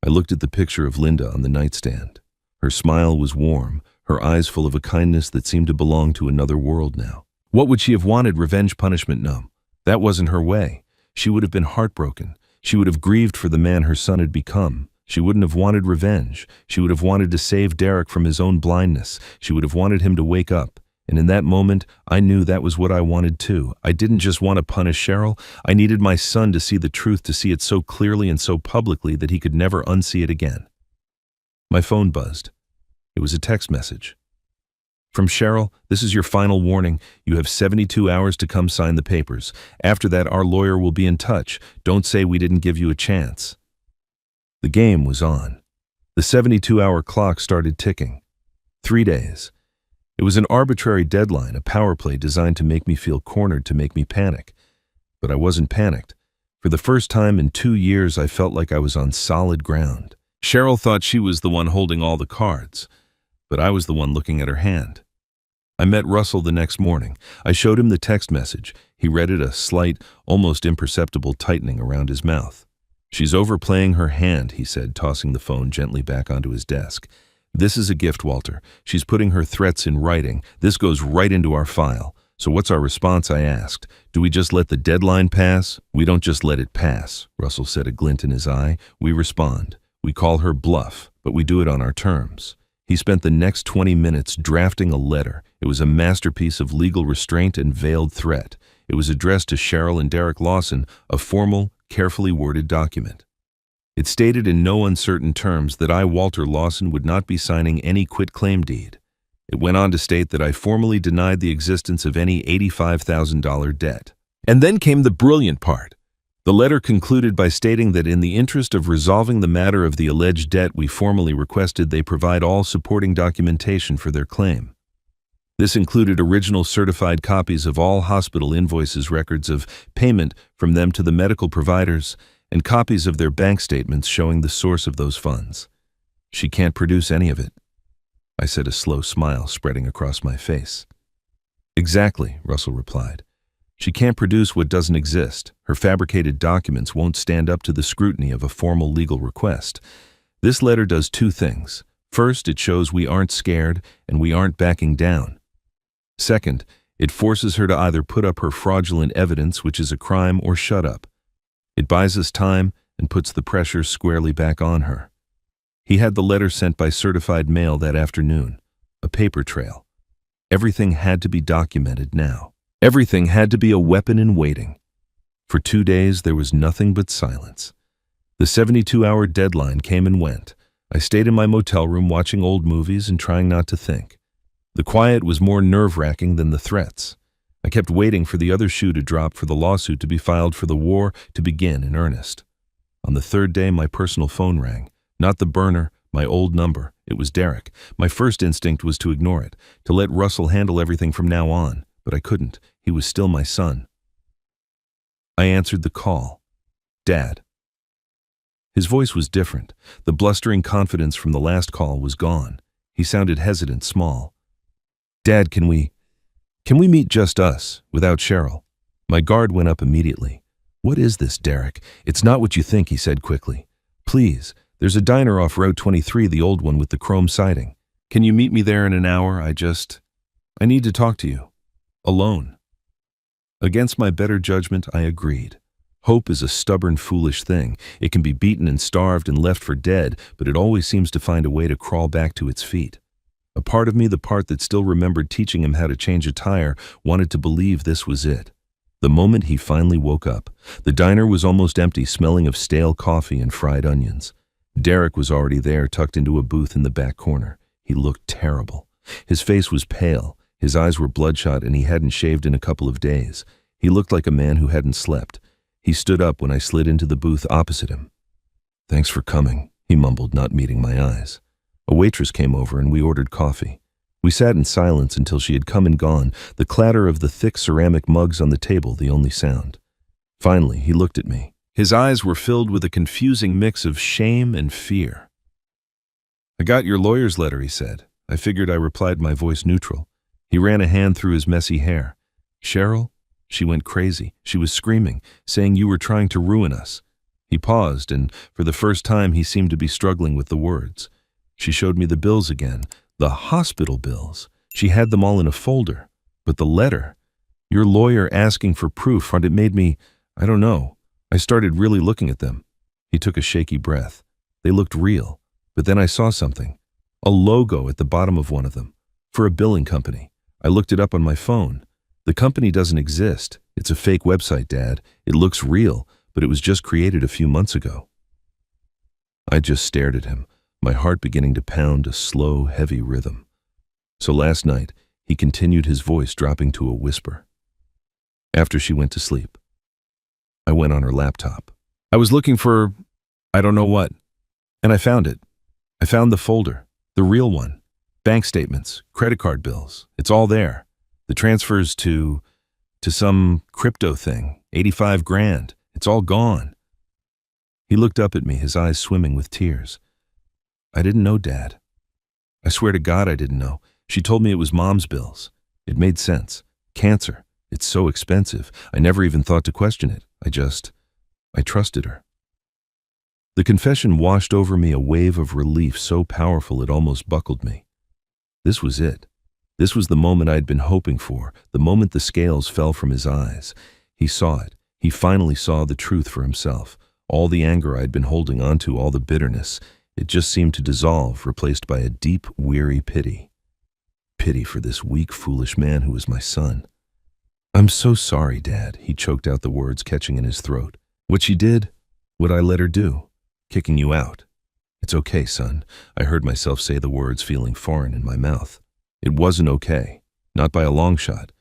I looked at the picture of Linda on the nightstand. Her smile was warm, her eyes full of a kindness that seemed to belong to another world now. What would she have wanted? Revenge, punishment? No. That wasn't her way. She would have been heartbroken. She would have grieved for the man her son had become. She wouldn't have wanted revenge. She would have wanted to save Derek from his own blindness. She would have wanted him to wake up. And in that moment, I knew that was what I wanted too. I didn't just want to punish Cheryl. I needed my son to see the truth, to see it so clearly and so publicly that he could never unsee it again. My phone buzzed. It was a text message. From Cheryl, this is your final warning. You have 72 hours to come sign the papers. After that, our lawyer will be in touch. Don't say we didn't give you a chance. The game was on. The 72-hour clock started ticking. 3 days. It was an arbitrary deadline, a power play designed to make me feel cornered, to make me panic. But I wasn't panicked. For the first time in 2 years, I felt like I was on solid ground. Cheryl thought she was the one holding all the cards, but I was the one looking at her hand. I met Russell the next morning. I showed him the text message. He read it, a slight, almost imperceptible tightening around his mouth. She's overplaying her hand, he said, tossing the phone gently back onto his desk. This is a gift, Walter. She's putting her threats in writing. This goes right into our file. So what's our response? I asked. Do we just let the deadline pass? We don't just let it pass, Russell said, a glint in his eye. We respond. We call her bluff, but we do it on our terms. He spent the next 20 minutes drafting a letter. It was a masterpiece of legal restraint and veiled threat. It was addressed to Cheryl and Derek Lawson, a formal, carefully worded document. It stated in no uncertain terms that I, Walter Lawson, would not be signing any quitclaim deed. It went on to state that I formally denied the existence of any $85,000 debt. And then came the brilliant part. The letter concluded by stating that in the interest of resolving the matter of the alleged debt, we formally requested they provide all supporting documentation for their claim. This included original certified copies of all hospital invoices, records of payment from them to the medical providers, and copies of their bank statements showing the source of those funds. She can't produce any of it, I said, a slow smile spreading across my face. Exactly, Russell replied. She can't produce what doesn't exist. Her fabricated documents won't stand up to the scrutiny of a formal legal request. This letter does two things. First, it shows we aren't scared and we aren't backing down. Second, it forces her to either put up her fraudulent evidence, which is a crime, or shut up. It buys us time and puts the pressure squarely back on her. He had the letter sent by certified mail that afternoon, a paper trail. Everything had to be documented now. Everything had to be a weapon in waiting. For 2 days, there was nothing but silence. The 72-hour deadline came and went. I stayed in my motel room watching old movies and trying not to think. The quiet was more nerve-wracking than the threats. I kept waiting for the other shoe to drop, for the lawsuit to be filed, for the war to begin in earnest. On the third day, my personal phone rang. Not the burner, my old number. It was Derek. My first instinct was to ignore it, to let Russell handle everything from now on, but I couldn't. He was still my son. I answered the call. Dad. His voice was different. The blustering confidence from the last call was gone. He sounded hesitant, small. Dad, can we meet just us, without Cheryl? My guard went up immediately. What is this, Derek? It's not what you think, he said quickly. Please, there's a diner off Route 23, the old one with the chrome siding. Can you meet me there in an hour? I need to talk to you. Alone. Against my better judgment, I agreed. Hope is a stubborn, foolish thing. It can be beaten and starved and left for dead, but it always seems to find a way to crawl back to its feet. A part of me, the part that still remembered teaching him how to change a tire, wanted to believe this was it. The moment he finally woke up, the diner was almost empty, smelling of stale coffee and fried onions. Derek was already there, tucked into a booth in the back corner. He looked terrible. His face was pale, his eyes were bloodshot, and he hadn't shaved in a couple of days. He looked like a man who hadn't slept. He stood up when I slid into the booth opposite him. "Thanks for coming," he mumbled, not meeting my eyes. A waitress came over and we ordered coffee. We sat in silence until she had come and gone, the clatter of the thick ceramic mugs on the table the only sound. Finally, he looked at me. His eyes were filled with a confusing mix of shame and fear. "I got your lawyer's letter," he said. I figured. I replied, my voice neutral. He ran a hand through his messy hair. "Cheryl?" She went crazy. She was screaming, saying you were trying to ruin us. He paused, and for the first time he seemed to be struggling with the words. She showed me the bills again, the hospital bills. She had them all in a folder. But the letter, your lawyer asking for proof, it made me, I don't know. I started really looking at them. He took a shaky breath. They looked real, but then I saw something. A logo at the bottom of one of them, for a billing company. I looked it up on my phone. The company doesn't exist. It's a fake website, Dad. It looks real, but it was just created a few months ago. I just stared at him, my heart beginning to pound a slow, heavy rhythm. So last night, he continued, his voice dropping to a whisper. After she went to sleep, I went on her laptop. I was looking for, I don't know what, and I found it. I found the folder, the real one. Bank statements, credit card bills, it's all there. The transfers to some crypto thing, 85 grand, it's all gone. He looked up at me, his eyes swimming with tears. I didn't know, Dad. I swear to God I didn't know. She told me it was Mom's bills. It made sense. Cancer. It's so expensive. I never even thought to question it. I trusted her. The confession washed over me a wave of relief so powerful it almost buckled me. This was it. This was the moment I'd been hoping for, the moment the scales fell from his eyes. He saw it. He finally saw the truth for himself. All the anger I'd been holding onto, all the bitterness, it just seemed to dissolve, replaced by a deep, weary pity. Pity for this weak, foolish man who was my son. "I'm so sorry, Dad," he choked out the words, catching in his throat. "What she did, what I let her do, kicking you out. It's okay, son." I heard myself say the words, feeling foreign in my mouth. It wasn't okay, not by a long shot.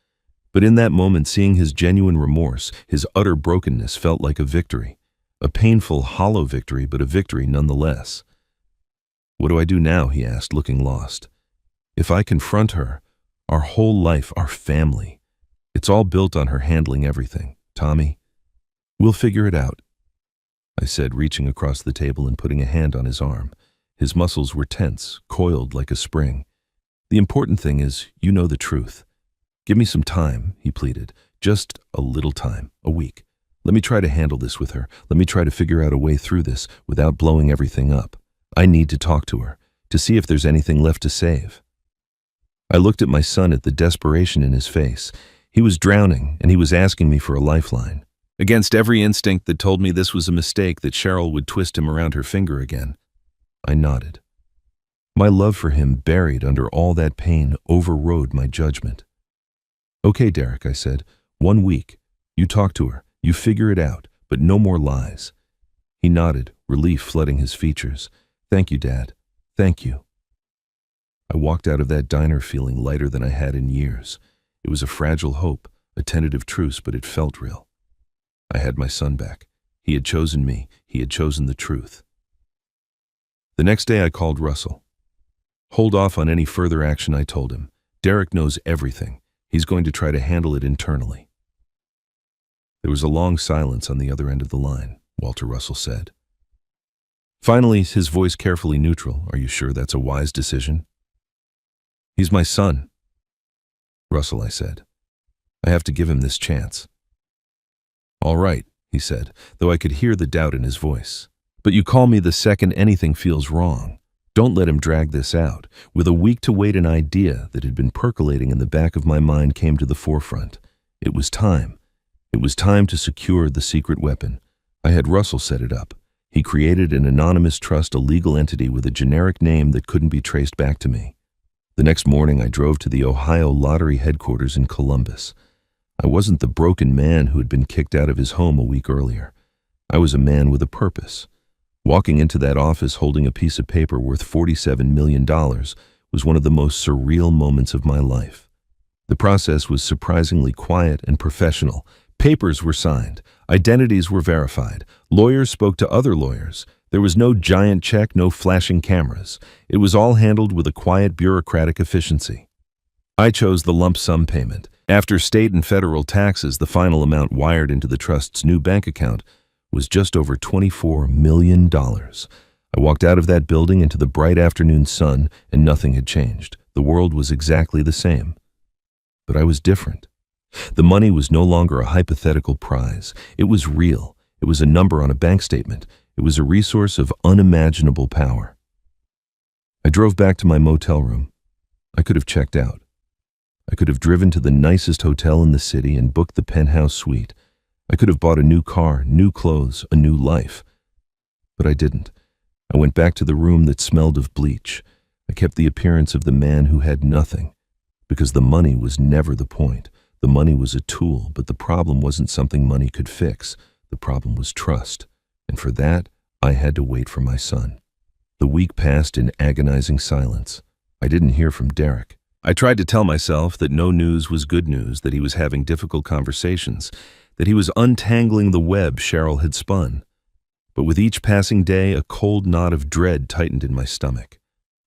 But in that moment, seeing his genuine remorse, his utter brokenness, felt like a victory. A painful, hollow victory, but a victory nonetheless. "What do I do now?" he asked, looking lost. "If I confront her, our whole life, our family, it's all built on her handling everything. Tommy, we'll figure it out," I said, reaching across the table and putting a hand on his arm. His muscles were tense, coiled like a spring. "The important thing is, you know the truth. Give me some time," he pleaded. "Just a little time, a week. Let me try to handle this with her. Let me try to figure out a way through this without blowing everything up. I need to talk to her, to see if there's anything left to save." I looked at my son, at the desperation in his face. He was drowning, and he was asking me for a lifeline. Against every instinct that told me this was a mistake, that Cheryl would twist him around her finger again, I nodded. My love for him, buried under all that pain, overrode my judgment. "Okay, Derek," I said. 1 week. You talk to her. You figure it out, but no more lies." He nodded, relief flooding his features. "Thank you, Dad. Thank you." I walked out of that diner feeling lighter than I had in years. It was a fragile hope, a tentative truce, but it felt real. I had my son back. He had chosen me. He had chosen the truth. The next day I called Russell. "Hold off on any further action," I told him. "Derek knows everything. He's going to try to handle it internally." There was a long silence on the other end of the line. Walter Russell said. Finally, his voice carefully neutral, "Are you sure that's a wise decision?" "He's my son." "Russell," I said, "I have to give him this chance." "All right," he said, though I could hear the doubt in his voice. "But you call me the second anything feels wrong. Don't let him drag this out." With a week to wait, an idea that had been percolating in the back of my mind came to the forefront. It was time. It was time to secure the secret weapon. I had Russell set it up. He created an anonymous trust, a legal entity with a generic name that couldn't be traced back to me. The next morning, I drove to the Ohio Lottery headquarters in Columbus. I wasn't the broken man who had been kicked out of his home a week earlier. I was a man with a purpose. Walking into that office holding a piece of paper worth $47 million was one of the most surreal moments of my life. The process was surprisingly quiet and professional. Papers were signed. Identities were verified. Lawyers spoke to other lawyers. There was no giant check, no flashing cameras. It was all handled with a quiet bureaucratic efficiency. I chose the lump sum payment. After state and federal taxes, the final amount wired into the trust's new bank account was just over $24 million. I walked out of that building into the bright afternoon sun, and nothing had changed. The world was exactly the same. But I was different. The money was no longer a hypothetical prize. It was real. It was a number on a bank statement. It was a resource of unimaginable power. I drove back to my motel room. I could have checked out. I could have driven to the nicest hotel in the city and booked the penthouse suite. I could have bought a new car, new clothes, a new life. But I didn't. I went back to the room that smelled of bleach. I kept the appearance of the man who had nothing, because the money was never the point. The money was a tool, but the problem wasn't something money could fix. The problem was trust, and for that, I had to wait for my son. The week passed in agonizing silence. I didn't hear from Derek. I tried to tell myself that no news was good news, that he was having difficult conversations, that he was untangling the web Cheryl had spun. But with each passing day, a cold knot of dread tightened in my stomach.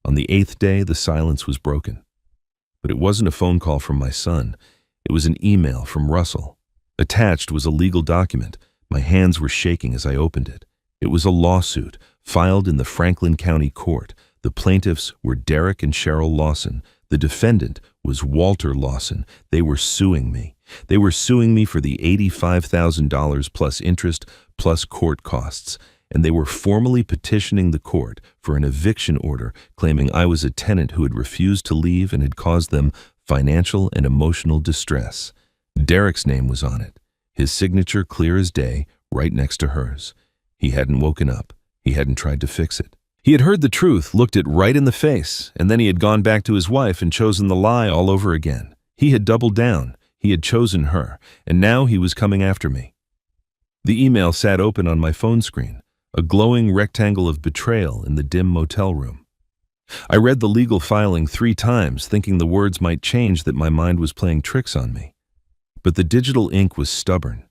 On the 8th day, the silence was broken. But it wasn't a phone call from my son. It was an email from Russell. Attached was a legal document. My hands were shaking as I opened it. It was a lawsuit filed in the Franklin County Court. The plaintiffs were Derek and Cheryl Lawson. The defendant was Walter Lawson. They were suing me. They were suing me for the $85,000 plus interest plus court costs, and they were formally petitioning the court for an eviction order, claiming I was a tenant who had refused to leave and had caused them financial and emotional distress. Derek's name was on it, his signature clear as day, right next to hers. He hadn't woken up. He hadn't tried to fix it. He had heard the truth, looked it right in the face, and then he had gone back to his wife and chosen the lie all over again. He had doubled down. He had chosen her, and now he was coming after me. The email sat open on my phone screen, a glowing rectangle of betrayal in the dim motel room. I read the legal filing 3 times, thinking the words might change, that my mind was playing tricks on me. But the digital ink was stubborn.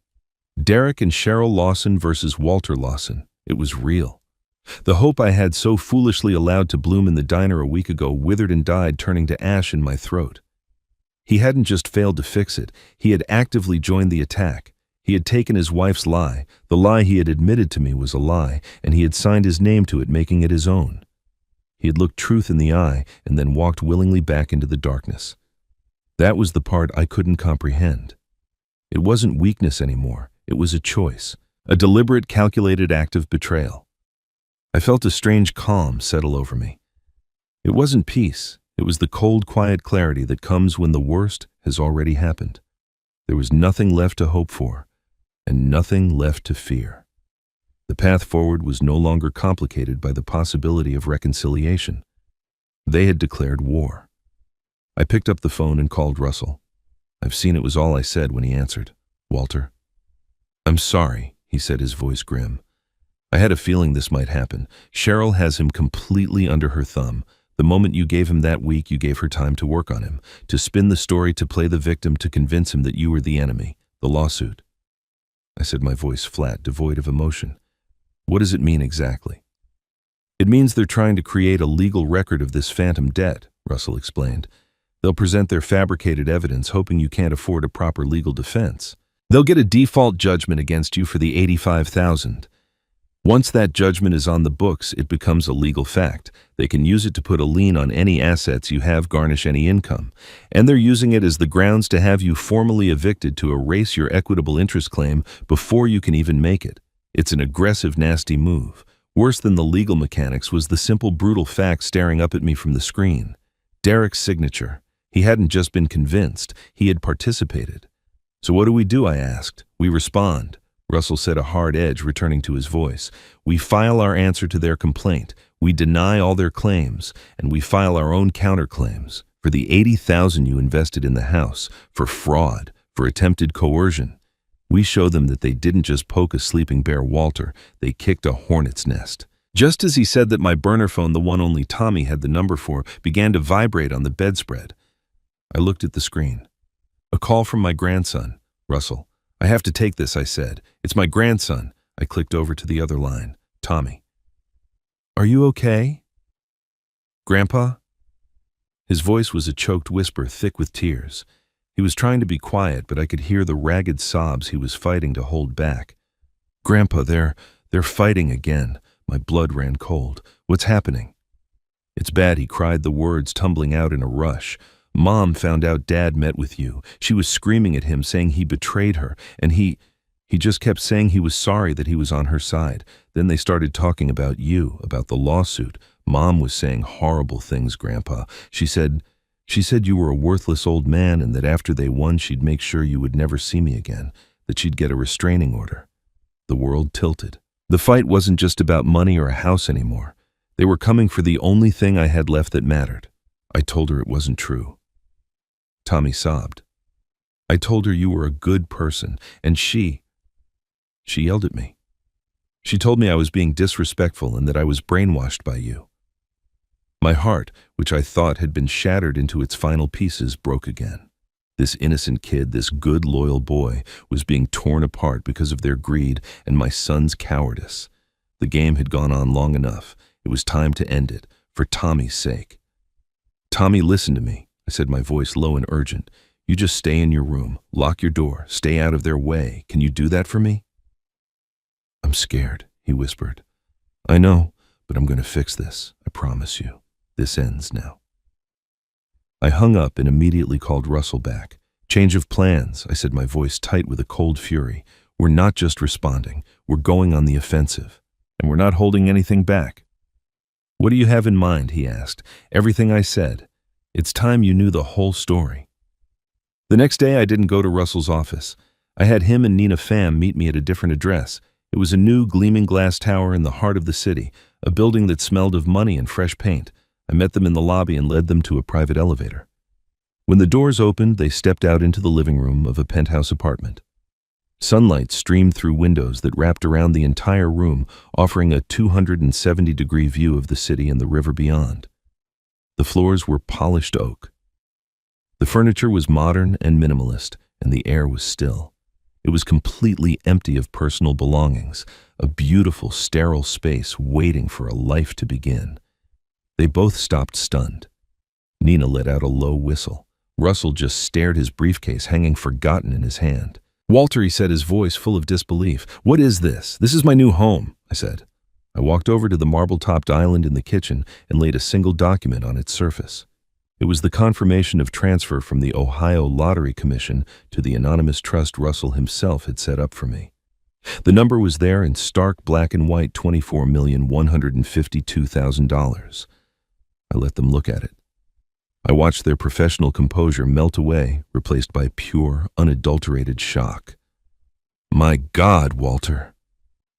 Derek and Cheryl Lawson versus Walter Lawson. It was real. The hope I had so foolishly allowed to bloom in the diner a week ago withered and died, turning to ash in my throat. He hadn't just failed to fix it. He had actively joined the attack. He had taken his wife's lie. The lie he had admitted to me was a lie, and he had signed his name to it, making it his own. He had looked truth in the eye and then walked willingly back into the darkness. That was the part I couldn't comprehend. It wasn't weakness anymore. It was a choice, a deliberate, calculated act of betrayal. I felt a strange calm settle over me. It wasn't peace. It was the cold, quiet clarity that comes when the worst has already happened. There was nothing left to hope for, and nothing left to fear. The path forward was no longer complicated by the possibility of reconciliation. They had declared war. I picked up the phone and called Russell. I've seen it was all I said when he answered. Walter. I'm sorry, he said, his voice grim. I had a feeling this might happen. Cheryl has him completely under her thumb. The moment you gave him that week, you gave her time to work on him, to spin the story, to play the victim, to convince him that you were the enemy, the lawsuit. I said, my voice flat, devoid of emotion. What does it mean exactly? It means they're trying to create a legal record of this phantom debt, Russell explained. They'll present their fabricated evidence, hoping you can't afford a proper legal defense. They'll get a default judgment against you for the $85,000. Once that judgment is on the books, it becomes a legal fact. They can use it to put a lien on any assets you have, garnish any income. And they're using it as the grounds to have you formally evicted, to erase your equitable interest claim before you can even make it. It's an aggressive, nasty move. Worse than the legal mechanics was the simple, brutal fact staring up at me from the screen. Derek's signature. He hadn't just been convinced, he had participated. So what do? I asked. We respond. Russell said, a hard edge returning to his voice. We file our answer to their complaint. We deny all their claims, and we file our own counterclaims for the $80,000 you invested in the house, for fraud, for attempted coercion. We show them that they didn't just poke a sleeping bear, Walter, they kicked a hornet's nest. Just as he said that, my burner phone, the one only Tommy had the number for, began to vibrate on the bedspread. I looked at the screen. A call from my grandson. Russell, I have to take this, I said. It's my grandson. I clicked over to the other line. Tommy. Are you okay? Grandpa? His voice was a choked whisper, thick with tears. He was trying to be quiet, but I could hear the ragged sobs he was fighting to hold back. Grandpa, they're fighting again. My blood ran cold. What's happening? It's bad, he cried, the words tumbling out in a rush. Mom found out Dad met with you. She was screaming at him, saying he betrayed her, and he just kept saying he was sorry that he was on her side. Then they started talking about you, about the lawsuit. Mom was saying horrible things, Grandpa. She said you were a worthless old man and that after they won she'd make sure you would never see me again, that she'd get a restraining order. The world tilted. The fight wasn't just about money or a house anymore. They were coming for the only thing I had left that mattered. I told her it wasn't true. Tommy sobbed. I told her you were a good person, and she yelled at me. She told me I was being disrespectful and that I was brainwashed by you. My heart, which I thought had been shattered into its final pieces, broke again. This innocent kid, this good, loyal boy, was being torn apart because of their greed and my son's cowardice. The game had gone on long enough. It was time to end it, for Tommy's sake. Tommy, listen to me, I said, my voice low and urgent. You just stay in your room, lock your door, stay out of their way. Can you do that for me? I'm scared, he whispered. I know, but I'm going to fix this, I promise you. This ends now. I hung up and immediately called Russell back. Change of plans, I said, my voice tight with a cold fury. We're not just responding, we're going on the offensive. And we're not holding anything back. What do you have in mind, he asked. Everything I said. It's time you knew the whole story. The next day I didn't go to Russell's office. I had him and Nina Pham meet me at a different address. It was a new gleaming glass tower in the heart of the city, a building that smelled of money and fresh paint. I met them in the lobby and led them to a private elevator. When the doors opened, they stepped out into the living room of a penthouse apartment. Sunlight streamed through windows that wrapped around the entire room, offering a 270-degree view of the city and the river beyond. The floors were polished oak. The furniture was modern and minimalist, and the air was still. It was completely empty of personal belongings, a beautiful, sterile space waiting for a life to begin. They both stopped stunned. Nina let out a low whistle. Russell just stared, his briefcase hanging forgotten in his hand. Walter, he said, his voice full of disbelief. What is this? This is my new home, I said. I walked over to the marble-topped island in the kitchen and laid a single document on its surface. It was the confirmation of transfer from the Ohio Lottery Commission to the anonymous trust Russell himself had set up for me. The number was there in stark black and white, $24,152,000. I let them look at it. I watched their professional composure melt away, replaced by pure, unadulterated shock. My God, Walter!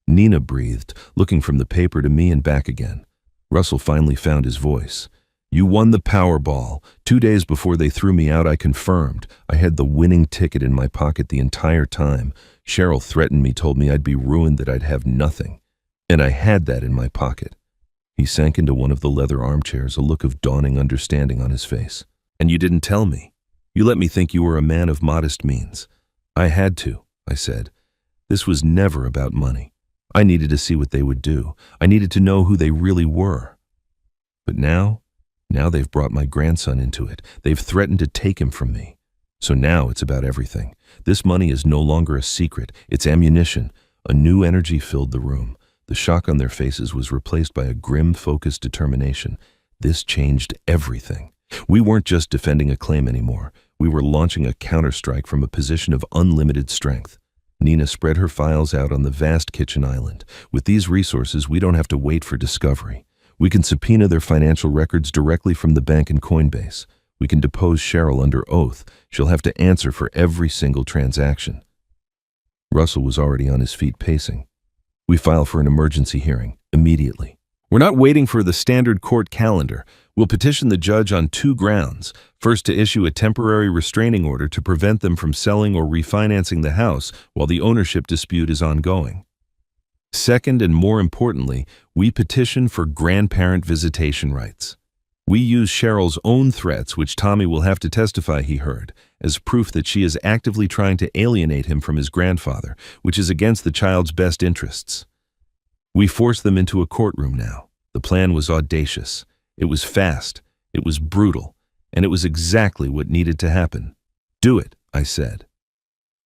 Nina breathed, looking from the paper to me and back again. Russell finally found his voice. You won the Powerball. 2 days before they threw me out, I confirmed. I had the winning ticket in my pocket the entire time. Cheryl threatened me, told me I'd be ruined, that I'd have nothing. And I had that in my pocket. He sank into one of the leather armchairs, a look of dawning understanding on his face. And you didn't tell me. You let me think you were a man of modest means. I had to, I said. This was never about money. I needed to see what they would do. I needed to know who they really were. But now they've brought my grandson into it. They've threatened to take him from me. So now it's about everything. This money is no longer a secret. It's ammunition. A new energy filled the room. The shock on their faces was replaced by a grim, focused determination. This changed everything. We weren't just defending a claim anymore. We were launching a counterstrike from a position of unlimited strength. Nina spread her files out on the vast kitchen island. With these resources, we don't have to wait for discovery. We can subpoena their financial records directly from the bank and Coinbase. We can depose Cheryl under oath. She'll have to answer for every single transaction. Russell was already on his feet, pacing. We file for an emergency hearing, immediately. We're not waiting for the standard court calendar. We'll petition the judge on 2 grounds. First, to issue a temporary restraining order to prevent them from selling or refinancing the house while the ownership dispute is ongoing. Second, and more importantly, we petition for grandparent visitation rights. We use Cheryl's own threats, which Tommy will have to testify he heard, as proof that she is actively trying to alienate him from his grandfather, which is against the child's best interests. We force them into a courtroom now. The plan was audacious. It was fast. It was brutal. And it was exactly what needed to happen. Do it, I said.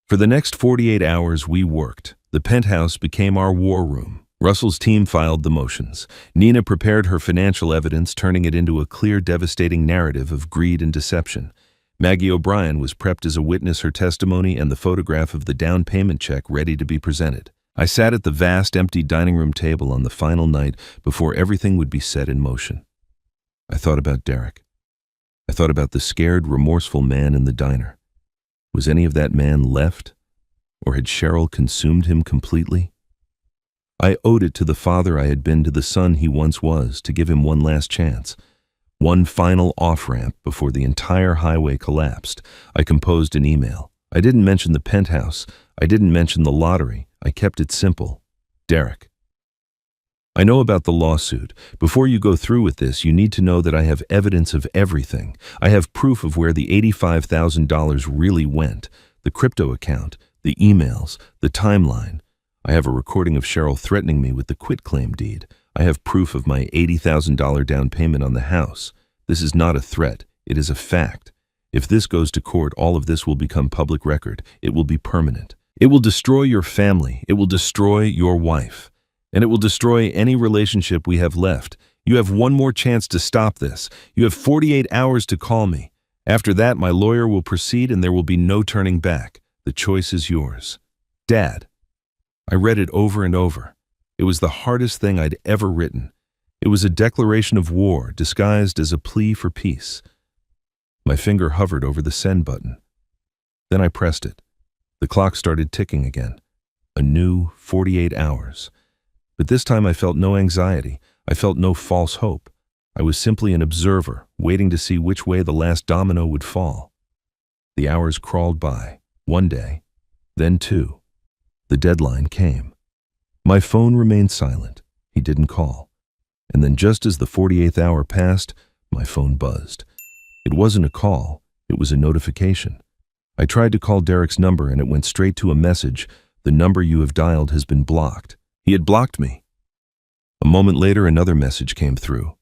For the next 48 hours, we worked. The penthouse became our war room. Russell's team filed the motions. Nina prepared her financial evidence, turning it into a clear, devastating narrative of greed and deception. Maggie O'Brien was prepped as a witness, her testimony and the photograph of the down payment check ready to be presented. I sat at the vast, empty dining room table on the final night before everything would be set in motion. I thought about Derek. I thought about the scared, remorseful man in the diner. Was any of that man left? Or had Cheryl consumed him completely? I owed it to the father I had been to the son he once was to give him one last chance. One final off-ramp before the entire highway collapsed. I composed an email. I didn't mention the penthouse. I didn't mention the lottery. I kept it simple. Derek. I know about the lawsuit. Before you go through with this, you need to know that I have evidence of everything. I have proof of where the $85,000 really went, the crypto account, the emails, the timeline. I have a recording of Cheryl threatening me with the quitclaim deed. I have proof of my $80,000 down payment on the house. This is not a threat. It is a fact. If this goes to court, all of this will become public record. It will be permanent. It will destroy your family. It will destroy your wife. And it will destroy any relationship we have left. You have one more chance to stop this. You have 48 hours to call me. After that, my lawyer will proceed and there will be no turning back. The choice is yours. Dad. I read it over and over. It was the hardest thing I'd ever written. It was a declaration of war disguised as a plea for peace. My finger hovered over the send button. Then I pressed it. The clock started ticking again. A new 48 hours. But this time I felt no anxiety. I felt no false hope. I was simply an observer, waiting to see which way the last domino would fall. The hours crawled by. One day, then 2. The deadline came. My phone remained silent. He didn't call. And then just as the 48th hour passed, my phone buzzed. It wasn't a call. It was a notification. I tried to call Derek's number and it went straight to a message. The number you have dialed has been blocked. He had blocked me. A moment later, another message came through.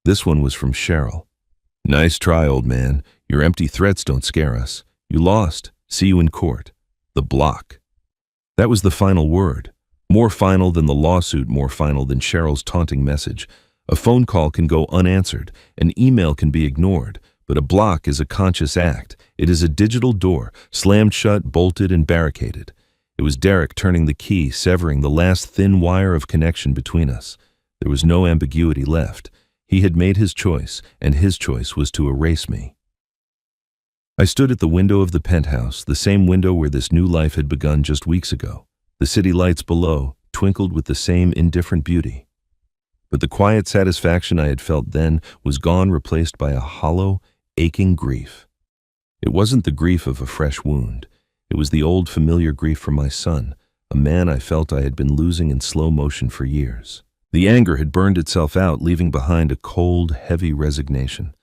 This one was from Cheryl. Nice try, old man. Your empty threats don't scare us. You lost. See you in court. The block. That was the final word. More final than the lawsuit, more final than Cheryl's taunting message. A phone call can go unanswered. An email can be ignored. But a block is a conscious act. It is a digital door, slammed shut, bolted, and barricaded. It was Derek turning the key, severing the last thin wire of connection between us. There was no ambiguity left. He had made his choice, and his choice was to erase me. I stood at the window of the penthouse, the same window where this new life had begun just weeks ago. The city lights below twinkled with the same indifferent beauty. But the quiet satisfaction I had felt then was gone, replaced by a hollow, aching grief. It wasn't the grief of a fresh wound. It was the old familiar grief for my son, a man I felt I had been losing in slow motion for years. The anger had burned itself out, leaving behind a cold, heavy resignation.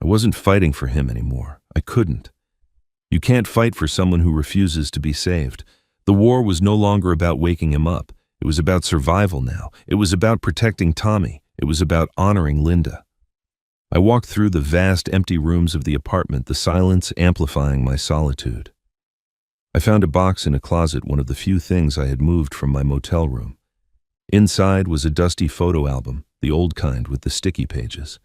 I wasn't fighting for him anymore. I couldn't. You can't fight for someone who refuses to be saved. The war was no longer about waking him up. It was about survival now. It was about protecting Tommy. It was about honoring Linda. I walked through the vast, empty rooms of the apartment, the silence amplifying my solitude. I found a box in a closet, one of the few things I had moved from my motel room. Inside was a dusty photo album, the old kind with the sticky pages.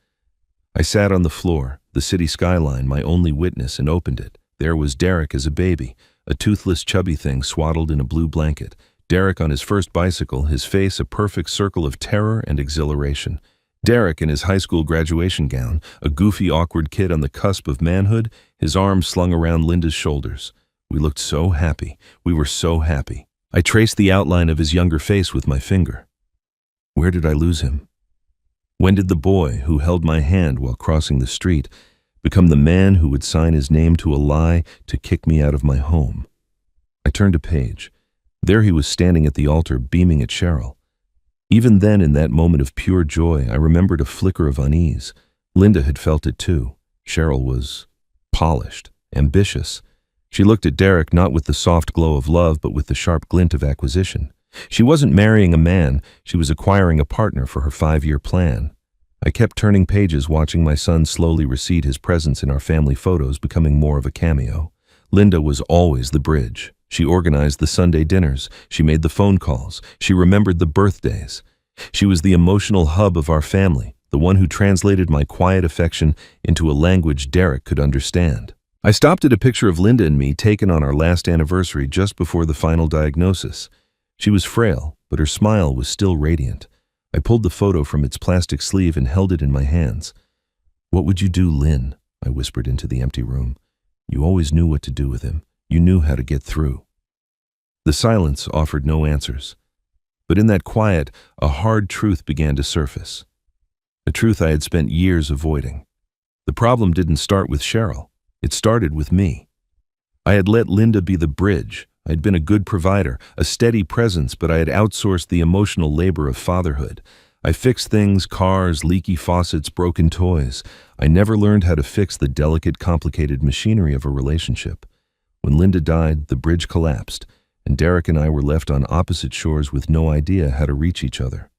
I sat on the floor, the city skyline my only witness, and opened it. There was Derek as a baby, a toothless, chubby thing swaddled in a blue blanket. Derek on his first bicycle, his face a perfect circle of terror and exhilaration. Derek in his high school graduation gown, a goofy, awkward kid on the cusp of manhood, his arms slung around Linda's shoulders. We looked so happy. We were so happy. I traced the outline of his younger face with my finger. Where did I lose him? When did the boy who held my hand while crossing the street become the man who would sign his name to a lie to kick me out of my home? I turned a page. There he was standing at the altar, beaming at Cheryl. Even then, in that moment of pure joy, I remembered a flicker of unease. Linda had felt it too. Cheryl was polished, ambitious. She looked at Derek not with the soft glow of love, but with the sharp glint of acquisition. She wasn't marrying a man, she was acquiring a partner for her 5-year plan. I kept turning pages, watching my son slowly recede his presence in our family photos, becoming more of a cameo. Linda was always the bridge. She organized the Sunday dinners. She made the phone calls. She remembered the birthdays. She was the emotional hub of our family, the one who translated my quiet affection into a language Derek could understand. I stopped at a picture of Linda and me taken on our last anniversary just before the final diagnosis. She was frail, but her smile was still radiant. I pulled the photo from its plastic sleeve and held it in my hands. "What would you do, Lynn?" I whispered into the empty room. "You always knew what to do with him. You knew how to get through." The silence offered no answers. But in that quiet, a hard truth began to surface. A truth I had spent years avoiding. The problem didn't start with Cheryl. It started with me. I had let Linda be the bridge. I had been a good provider, a steady presence, but I had outsourced the emotional labor of fatherhood. I fixed things, cars, leaky faucets, broken toys. I never learned how to fix the delicate, complicated machinery of a relationship. When Linda died, the bridge collapsed, and Derek and I were left on opposite shores with no idea how to reach each other.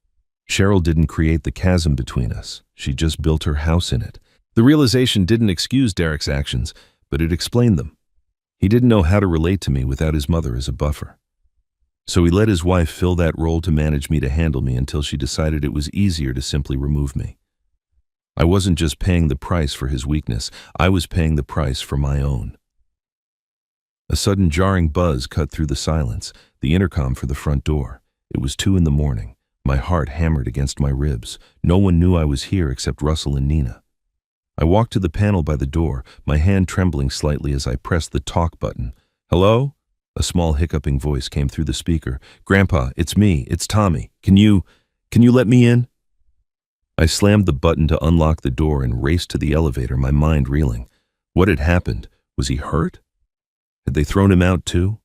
Cheryl didn't create the chasm between us. She just built her house in it. The realization didn't excuse Derek's actions, but it explained them. He didn't know how to relate to me without his mother as a buffer. So he let his wife fill that role to manage me, to handle me, until she decided it was easier to simply remove me. I wasn't just paying the price for his weakness, I was paying the price for my own. A sudden jarring buzz cut through the silence, the intercom for the front door. It was 2 a.m. My heart hammered against my ribs. No one knew I was here except Russell and Nina. I walked to the panel by the door, my hand trembling slightly as I pressed the talk button. "Hello?" A small hiccuping voice came through the speaker. "Grandpa, it's me, it's Tommy. Can you let me in?" I slammed the button to unlock the door and raced to the elevator, my mind reeling. What had happened? Was he hurt? Had they thrown him out too?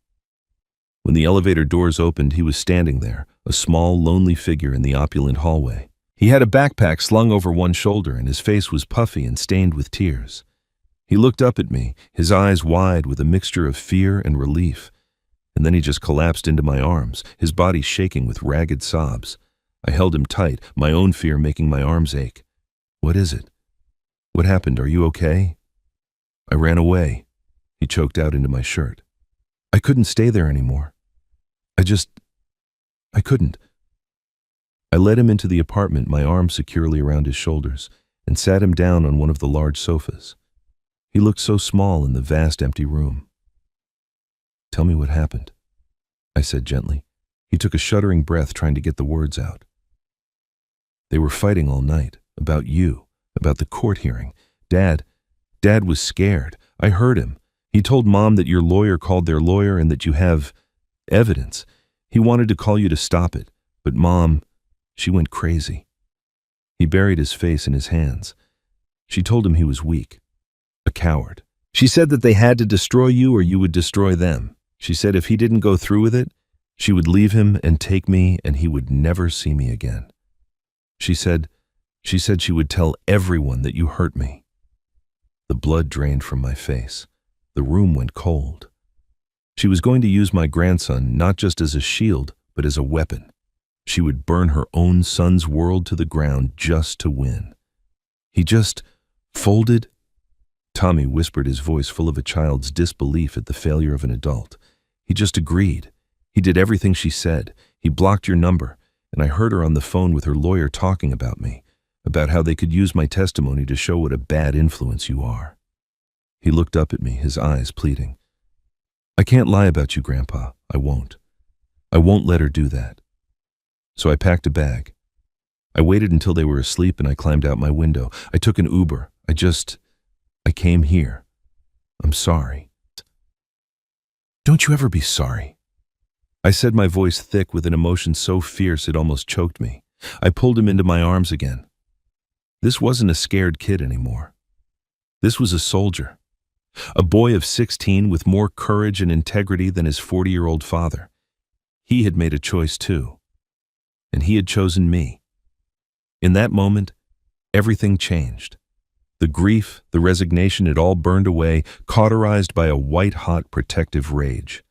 When the elevator doors opened, he was standing there, a small, lonely figure in the opulent hallway. He had a backpack slung over one shoulder, and his face was puffy and stained with tears. He looked up at me, his eyes wide with a mixture of fear and relief, and then he just collapsed into my arms, his body shaking with ragged sobs. I held him tight, my own fear making my arms ache. "What is it? What happened? Are you okay?" "I ran away," he choked out into my shirt. "I couldn't stay there anymore. I couldn't." I led him into the apartment, my arm securely around his shoulders, and sat him down on one of the large sofas. He looked so small in the vast empty room. "Tell me what happened," I said gently. He took a shuddering breath, trying to get the words out. "They were fighting all night, about you, about the court hearing. Dad was scared. I heard him. He told Mom that your lawyer called their lawyer and that you have evidence. He wanted to call you to stop it, but Mom, she went crazy." He buried his face in his hands. "She told him he was weak, a coward. She said that they had to destroy you or you would destroy them. She said if he didn't go through with it, she would leave him and take me and he would never see me again. She said she would tell everyone that you hurt me." The blood drained from my face. The room went cold. She was going to use my grandson not just as a shield, but as a weapon. She would burn her own son's world to the ground just to win. He just folded. Tommy whispered, his voice full of a child's disbelief at the failure of an adult. "He just agreed. He did everything she said. He blocked your number, and I heard her on the phone with her lawyer talking about me, about how they could use my testimony to show what a bad influence you are." He looked up at me, his eyes pleading. "I can't lie about you, Grandpa. I won't. I won't let her do that." So I packed a bag. I waited until they were asleep and I climbed out my window. I took an Uber. I came here. "I'm sorry." "Don't you ever be sorry," I said, my voice thick with an emotion so fierce it almost choked me. I pulled him into my arms again. This wasn't a scared kid anymore. This was a soldier. A boy of 16 with more courage and integrity than his 40-year-old father. He had made a choice too. And he had chosen me. In that moment, everything changed. The grief, the resignation, it all burned away, cauterized by a white-hot protective rage.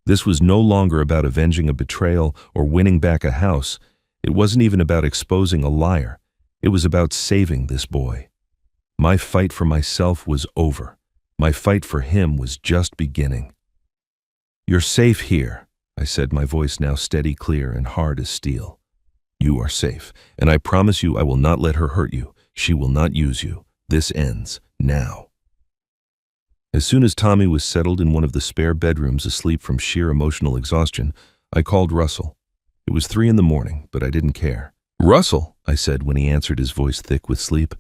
This was no longer about avenging a betrayal or winning back a house. It wasn't even about exposing a liar. It was about saving this boy. My fight for myself was over. My fight for him was just beginning. "You're safe here," I said, my voice now steady, clear, and hard as steel. "You are safe, and I promise you I will not let her hurt you. She will not use you. This ends now." As soon as Tommy was settled in one of the spare bedrooms asleep from sheer emotional exhaustion, I called Russell. It was 3 a.m, but I didn't care. "Russell," I said when he answered, his voice thick with sleep.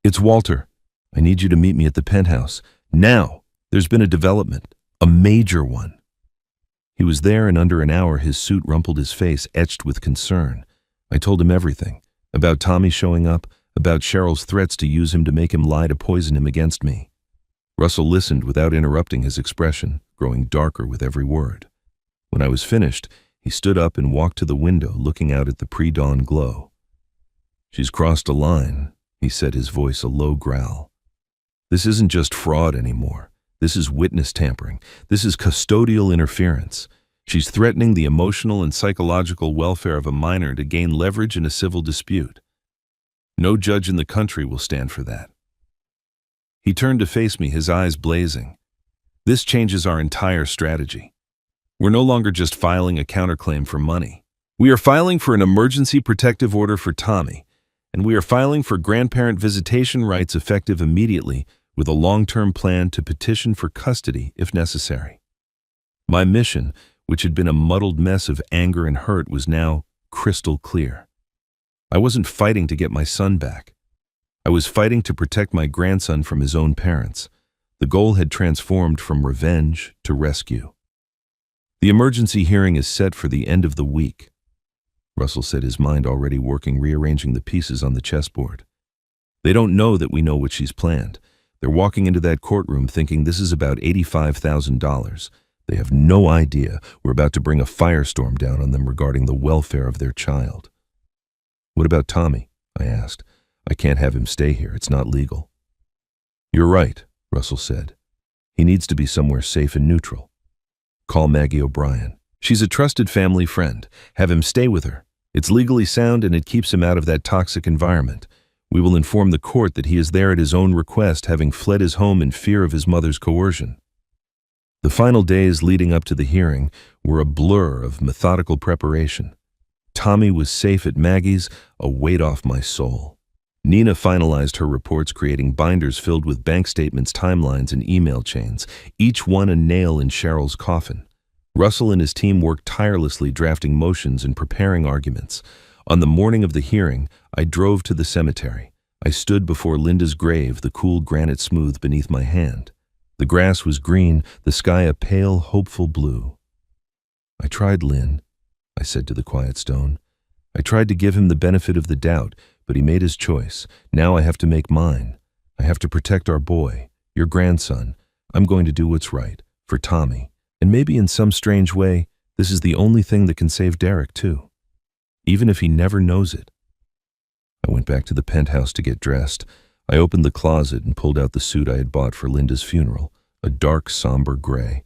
"It's Walter. I need you to meet me at the penthouse. Now! There's been a development. A major one." He was there in under an hour, his suit rumpled, his face etched with concern. I told him everything. About Tommy showing up, about Cheryl's threats to use him to make him lie to poison him against me. Russell listened without interrupting, his expression growing darker with every word. When I was finished, he stood up and walked to the window, looking out at the pre-dawn glow. "She's crossed a line," he said, his voice a low growl. "This isn't just fraud anymore. This is witness tampering. This is custodial interference. She's threatening the emotional and psychological welfare of a minor to gain leverage in a civil dispute. No judge in the country will stand for that." He turned to face me, his eyes blazing. "This changes our entire strategy. We're no longer just filing a counterclaim for money. We are filing for an emergency protective order for Tommy, and we are filing for grandparent visitation rights effective immediately, with a long-term plan to petition for custody if necessary." My mission, which had been a muddled mess of anger and hurt, was now crystal clear. I wasn't fighting to get my son back. I was fighting to protect my grandson from his own parents. The goal had transformed from revenge to rescue. "The emergency hearing is set for the end of the week." Russell said, his mind already working, rearranging the pieces on the chessboard. "They don't know that we know what she's planned. They're walking into that courtroom thinking this is about $85,000. They have no idea we're about to bring a firestorm down on them regarding the welfare of their child." "What about Tommy?" I asked. "I can't have him stay here. It's not legal." "You're right," Russell said. "He needs to be somewhere safe and neutral. Call Maggie O'Brien. She's a trusted family friend. Have him stay with her. It's legally sound and it keeps him out of that toxic environment. We will inform the court that he is there at his own request, having fled his home in fear of his mother's coercion." The final days leading up to the hearing were a blur of methodical preparation. Tommy was safe at Maggie's, a weight off my soul. Nina finalized her reports, creating binders filled with bank statements, timelines, and email chains, each one a nail in Cheryl's coffin. Russell and his team worked tirelessly, drafting motions and preparing arguments. On the morning of the hearing, I drove to the cemetery. I stood before Linda's grave, the cool granite smooth beneath my hand. The grass was green, the sky a pale, hopeful blue. "I tried, Lynn," I said to the quiet stone. "I tried to give him the benefit of the doubt, but he made his choice. Now I have to make mine. I have to protect our boy, your grandson. I'm going to do what's right, for Tommy. And maybe in some strange way, this is the only thing that can save Derek, too. Even if he never knows it." I went back to the penthouse to get dressed. I opened the closet and pulled out the suit I had bought for Linda's funeral, a dark, somber gray.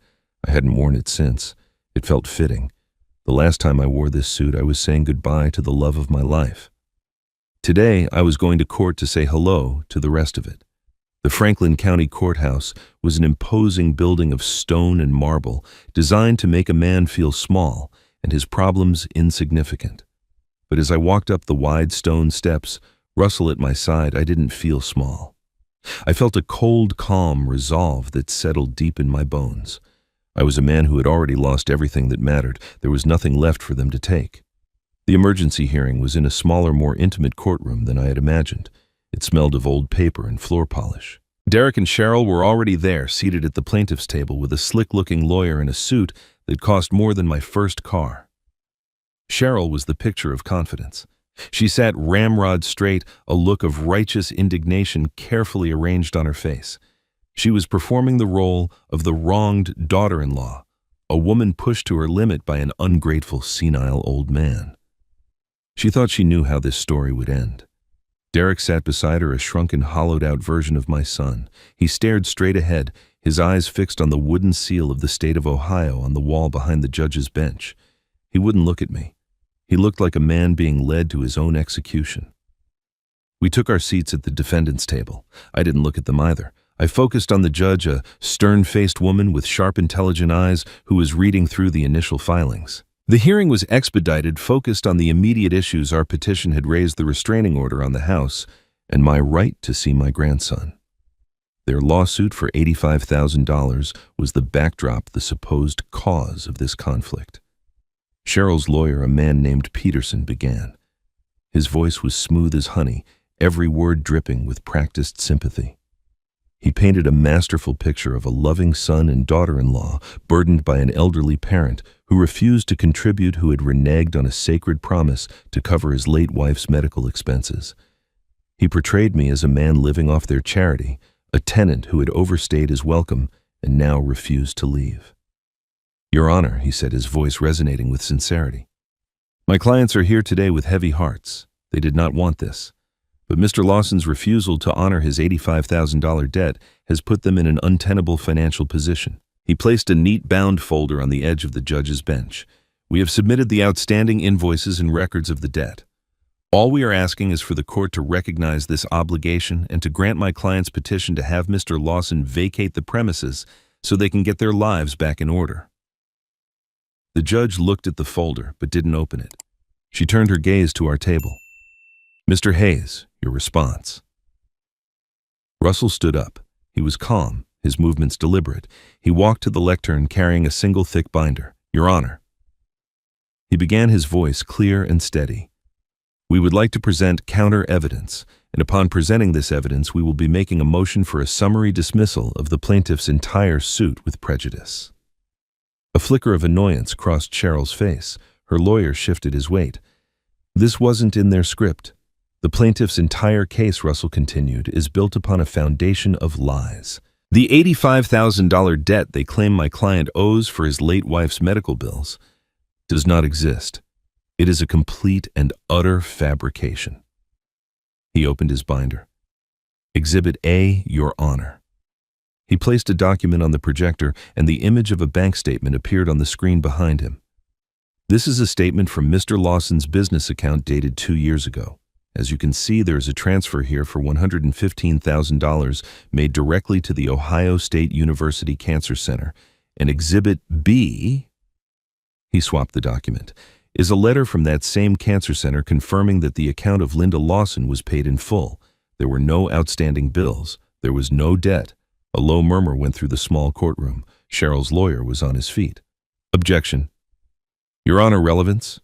I hadn't worn it since. It felt fitting. The last time I wore this suit, I was saying goodbye to the love of my life. Today, I was going to court to say hello to the rest of it. The Franklin County Courthouse was an imposing building of stone and marble, designed to make a man feel small and his problems insignificant. But as I walked up the wide stone steps, Russell at my side, I didn't feel small. I felt a cold, calm resolve that settled deep in my bones. I was a man who had already lost everything that mattered. There was nothing left for them to take. The emergency hearing was in a smaller, more intimate courtroom than I had imagined. It smelled of old paper and floor polish. Derek and Cheryl were already there, seated at the plaintiff's table with a slick-looking lawyer in a suit that cost more than my first car. Cheryl was the picture of confidence. She sat ramrod straight, a look of righteous indignation carefully arranged on her face. She was performing the role of the wronged daughter-in-law, a woman pushed to her limit by an ungrateful, senile old man. She thought she knew how this story would end. Derek sat beside her, a shrunken, hollowed-out version of my son. He stared straight ahead, his eyes fixed on the wooden seal of the state of Ohio on the wall behind the judge's bench. He wouldn't look at me. He looked like a man being led to his own execution. We took our seats at the defendant's table. I didn't look at them either. I focused on the judge, a stern-faced woman with sharp, intelligent eyes who was reading through the initial filings. The hearing was expedited, focused on the immediate issues. Our petition had raised the restraining order on the house and my right to see my grandson. Their lawsuit for $85,000 was the backdrop, the supposed cause of this conflict. Cheryl's lawyer, a man named Peterson, began. His voice was smooth as honey, every word dripping with practiced sympathy. He painted a masterful picture of a loving son and daughter-in-law burdened by an elderly parent who refused to contribute, who had reneged on a sacred promise to cover his late wife's medical expenses. He portrayed me as a man living off their charity, a tenant who had overstayed his welcome and now refused to leave. "Your Honor," he said, his voice resonating with sincerity, "my clients are here today with heavy hearts. They did not want this. But Mr. Lawson's refusal to honor his $85,000 debt has put them in an untenable financial position." He placed a neat bound folder on the edge of the judge's bench. "We have submitted the outstanding invoices and records of the debt. All we are asking is for the court to recognize this obligation and to grant my client's petition to have Mr. Lawson vacate the premises so they can get their lives back in order." The judge looked at the folder but didn't open it. She turned her gaze to our table. "Mr. Hayes, your response." Russell stood up. He was calm, his movements deliberate. He walked to the lectern carrying a single thick binder. "Your Honor." He began, his voice clear and steady. "We would like to present counter evidence, and upon presenting this evidence, we will be making a motion for a summary dismissal of the plaintiff's entire suit with prejudice." A flicker of annoyance crossed Cheryl's face. Her lawyer shifted his weight. "This wasn't in their script. The plaintiff's entire case," Russell continued, "is built upon a foundation of lies. The $85,000 debt they claim my client owes for his late wife's medical bills does not exist. It is a complete and utter fabrication." He opened his binder. "Exhibit A, Your Honor." He placed a document on the projector, and the image of a bank statement appeared on the screen behind him. "This is a statement from Mr. Lawson's business account dated 2 years ago. As you can see, there is a transfer here for $115,000 made directly to the Ohio State University Cancer Center. And Exhibit B," he swapped the document, "is a letter from that same cancer center confirming that the account of Linda Lawson was paid in full. There were no outstanding bills. There was no debt." A low murmur went through the small courtroom. Cheryl's lawyer was on his feet. "Objection. Your Honor, relevance."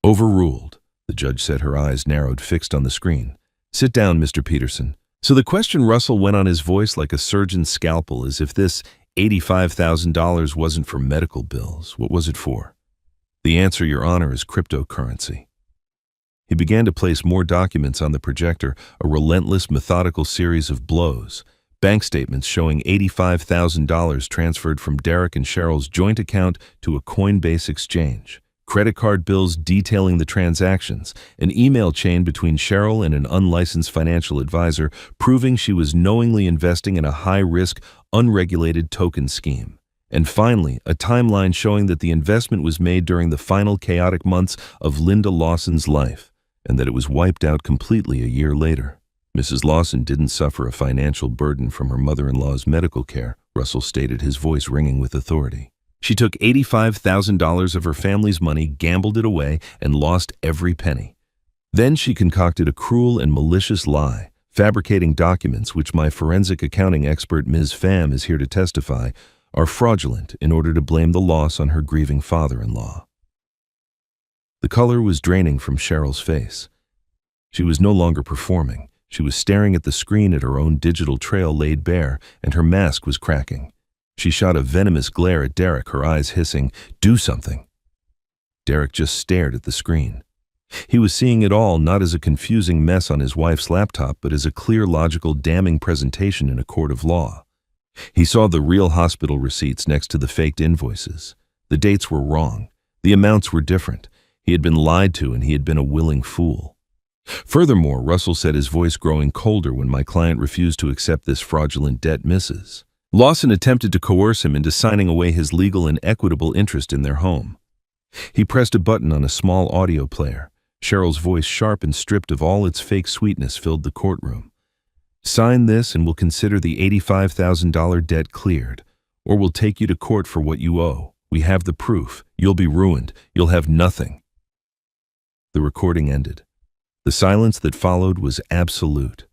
"Overruled." The judge said, her eyes narrowed, fixed on the screen. "Sit down, Mr. Peterson." "So the question," Russell went on, his voice like a surgeon's scalpel, as if this $85,000 wasn't for medical bills. What was it for?" "The answer, Your Honor, is cryptocurrency." He began to place more documents on the projector, a relentless, methodical series of blows. Bank statements showing $85,000 transferred from Derek and Cheryl's joint account to a Coinbase exchange. Credit card bills detailing the transactions, an email chain between Cheryl and an unlicensed financial advisor proving she was knowingly investing in a high-risk, unregulated token scheme. And finally, a timeline showing that the investment was made during the final chaotic months of Linda Lawson's life, and that it was wiped out completely a year later. Mrs. Lawson didn't suffer a financial burden from her mother-in-law's medical care, Russell stated, his voice ringing with authority. She took $85,000 of her family's money, gambled it away, and lost every penny. Then she concocted a cruel and malicious lie, fabricating documents which my forensic accounting expert, Ms. Pham, is here to testify, are fraudulent in order to blame the loss on her grieving father-in-law. The color was draining from Cheryl's face. She was no longer performing. She was staring at the screen at her own digital trail laid bare, and her mask was cracking. She shot a venomous glare at Derek, her eyes hissing, "Do something." Derek just stared at the screen. He was seeing it all not as a confusing mess on his wife's laptop, but as a clear, logical, damning presentation in a court of law. He saw the real hospital receipts next to the faked invoices. The dates were wrong. The amounts were different. He had been lied to, and he had been a willing fool. Furthermore, Russell said, his voice growing colder when my client refused to accept this fraudulent debt, Mrs. Lawson attempted to coerce him into signing away his legal and equitable interest in their home. He pressed a button on a small audio player. Cheryl's voice, sharp and stripped of all its fake sweetness, filled the courtroom. Sign this and we'll consider the $85,000 debt cleared, or we'll take you to court for what you owe. We have the proof. You'll be ruined. You'll have nothing. The recording ended. The silence that followed was absolute.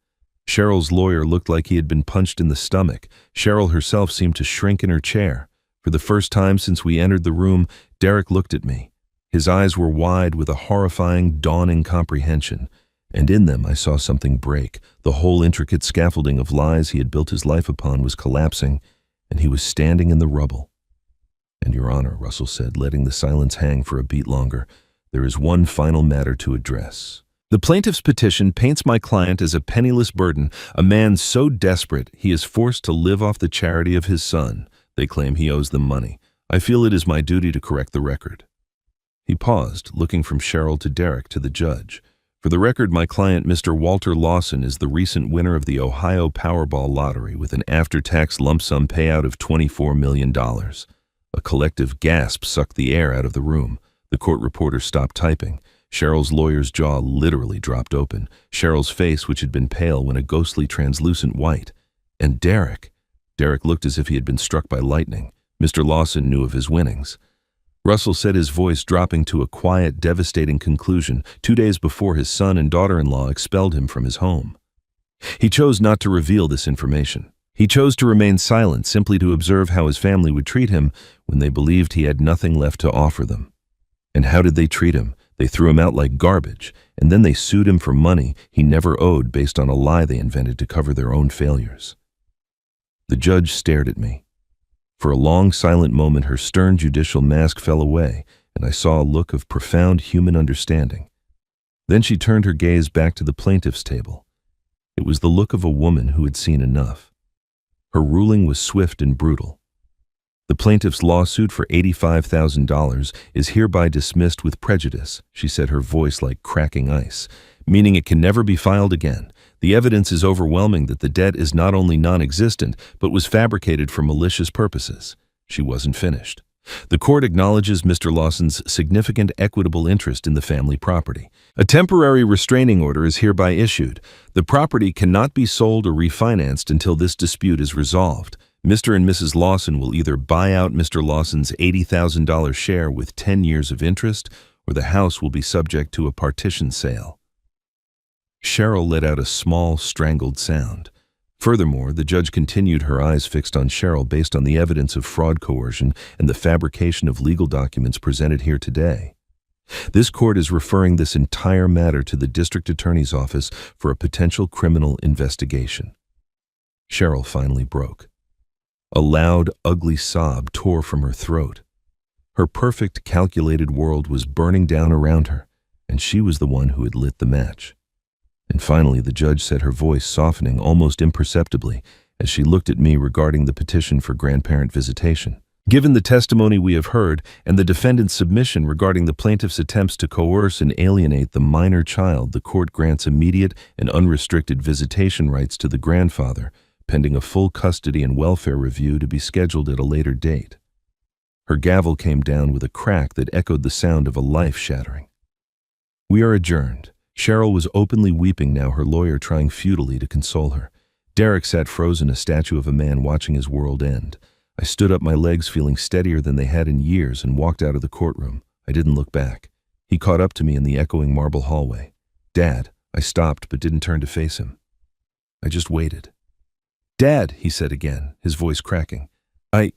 Cheryl's lawyer looked like he had been punched in the stomach. Cheryl herself seemed to shrink in her chair. For the first time since we entered the room, Derek looked at me. His eyes were wide with a horrifying, dawning comprehension, and in them I saw something break. The whole intricate scaffolding of lies he had built his life upon was collapsing, and he was standing in the rubble. "And, Your Honor," Russell said, letting the silence hang for a beat longer, "there is one final matter to address. The plaintiff's petition paints my client as a penniless burden, a man so desperate he is forced to live off the charity of his son. They claim he owes them money. I feel it is my duty to correct the record." He paused, looking from Cheryl to Derek to the judge. "For the record, my client, Mr. Walter Lawson, is the recent winner of the Ohio Powerball lottery with an after-tax lump sum payout of $24 million. A collective gasp sucked the air out of the room. The court reporter stopped typing. Cheryl's lawyer's jaw literally dropped open. Cheryl's face, which had been pale, went a ghostly, translucent white. And Derek looked as if he had been struck by lightning. Mr. Lawson knew of his winnings. Russell said, his voice dropping to a quiet, devastating conclusion, 2 days before his son and daughter-in-law expelled him from his home. He chose not to reveal this information. He chose to remain silent, simply to observe how his family would treat him when they believed he had nothing left to offer them. And how did they treat him? They threw him out like garbage, and then they sued him for money he never owed based on a lie they invented to cover their own failures. The judge stared at me. For a long, silent moment, her stern judicial mask fell away, and I saw a look of profound human understanding. Then she turned her gaze back to the plaintiff's table. It was the look of a woman who had seen enough. Her ruling was swift and brutal. The plaintiff's lawsuit for $85,000 is hereby dismissed with prejudice, she said, her voice like cracking ice, meaning it can never be filed again. The evidence is overwhelming that the debt is not only non-existent, but was fabricated for malicious purposes. She wasn't finished. The court acknowledges Mr. Lawson's significant equitable interest in the family property. A temporary restraining order is hereby issued. The property cannot be sold or refinanced until this dispute is resolved. Mr. and Mrs. Lawson will either buy out Mr. Lawson's $80,000 share with 10 years of interest, or the house will be subject to a partition sale. Cheryl let out a small, strangled sound. Furthermore, the judge continued, her eyes fixed on Cheryl based on the evidence of fraud, coercion, and the fabrication of legal documents presented here today. This court is referring this entire matter to the district attorney's office for a potential criminal investigation. Cheryl finally broke. A loud, ugly sob tore from her throat. Her perfect, calculated world was burning down around her, and she was the one who had lit the match. And finally, the judge said, her voice softening almost imperceptibly as she looked at me regarding the petition for grandparent visitation. "Given the testimony we have heard and the defendant's submission regarding the plaintiff's attempts to coerce and alienate the minor child, the court grants immediate and unrestricted visitation rights to the grandfather, pending a full custody and welfare review to be scheduled at a later date." Her gavel came down with a crack that echoed the sound of a life shattering. "We are adjourned." Cheryl was openly weeping now, her lawyer trying futilely to console her. Derek sat frozen, a statue of a man watching his world end. I stood up, my legs feeling steadier than they had in years, and walked out of the courtroom. I didn't look back. He caught up to me in the echoing marble hallway. "Dad," I stopped but didn't turn to face him. I just waited. "Dad," he said again, his voice cracking. I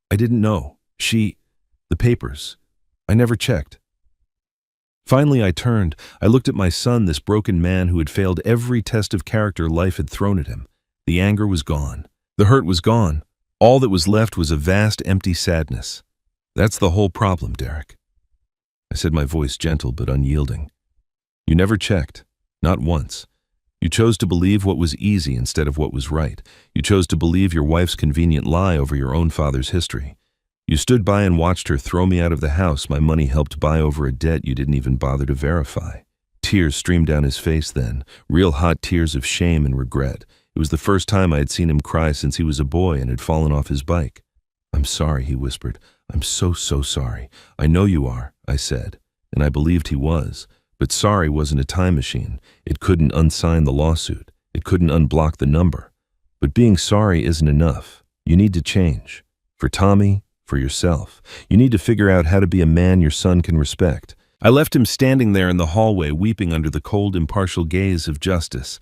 didn't know. The papers. I never checked." Finally, I turned. I looked at my son, this broken man who had failed every test of character life had thrown at him. The anger was gone. The hurt was gone. All that was left was a vast, empty sadness. "That's the whole problem, Derek." I said, my voice gentle but unyielding. You never checked. Not once. You chose to believe what was easy instead of what was right. You chose to believe your wife's convenient lie over your own father's history. You stood by and watched her throw me out of the house my money helped buy over a debt you didn't even bother to verify. Tears streamed down his face then, real hot tears of shame and regret. It was the first time I had seen him cry since he was a boy and had fallen off his bike. "I'm sorry," he whispered. "I'm so sorry." "I know you are," I said, and I believed he was. But sorry wasn't a time machine. It couldn't unsign the lawsuit. It couldn't unblock the number. But being sorry isn't enough. You need to change. For Tommy, for yourself. You need to figure out how to be a man your son can respect. I left him standing there in the hallway, weeping under the cold, impartial gaze of justice.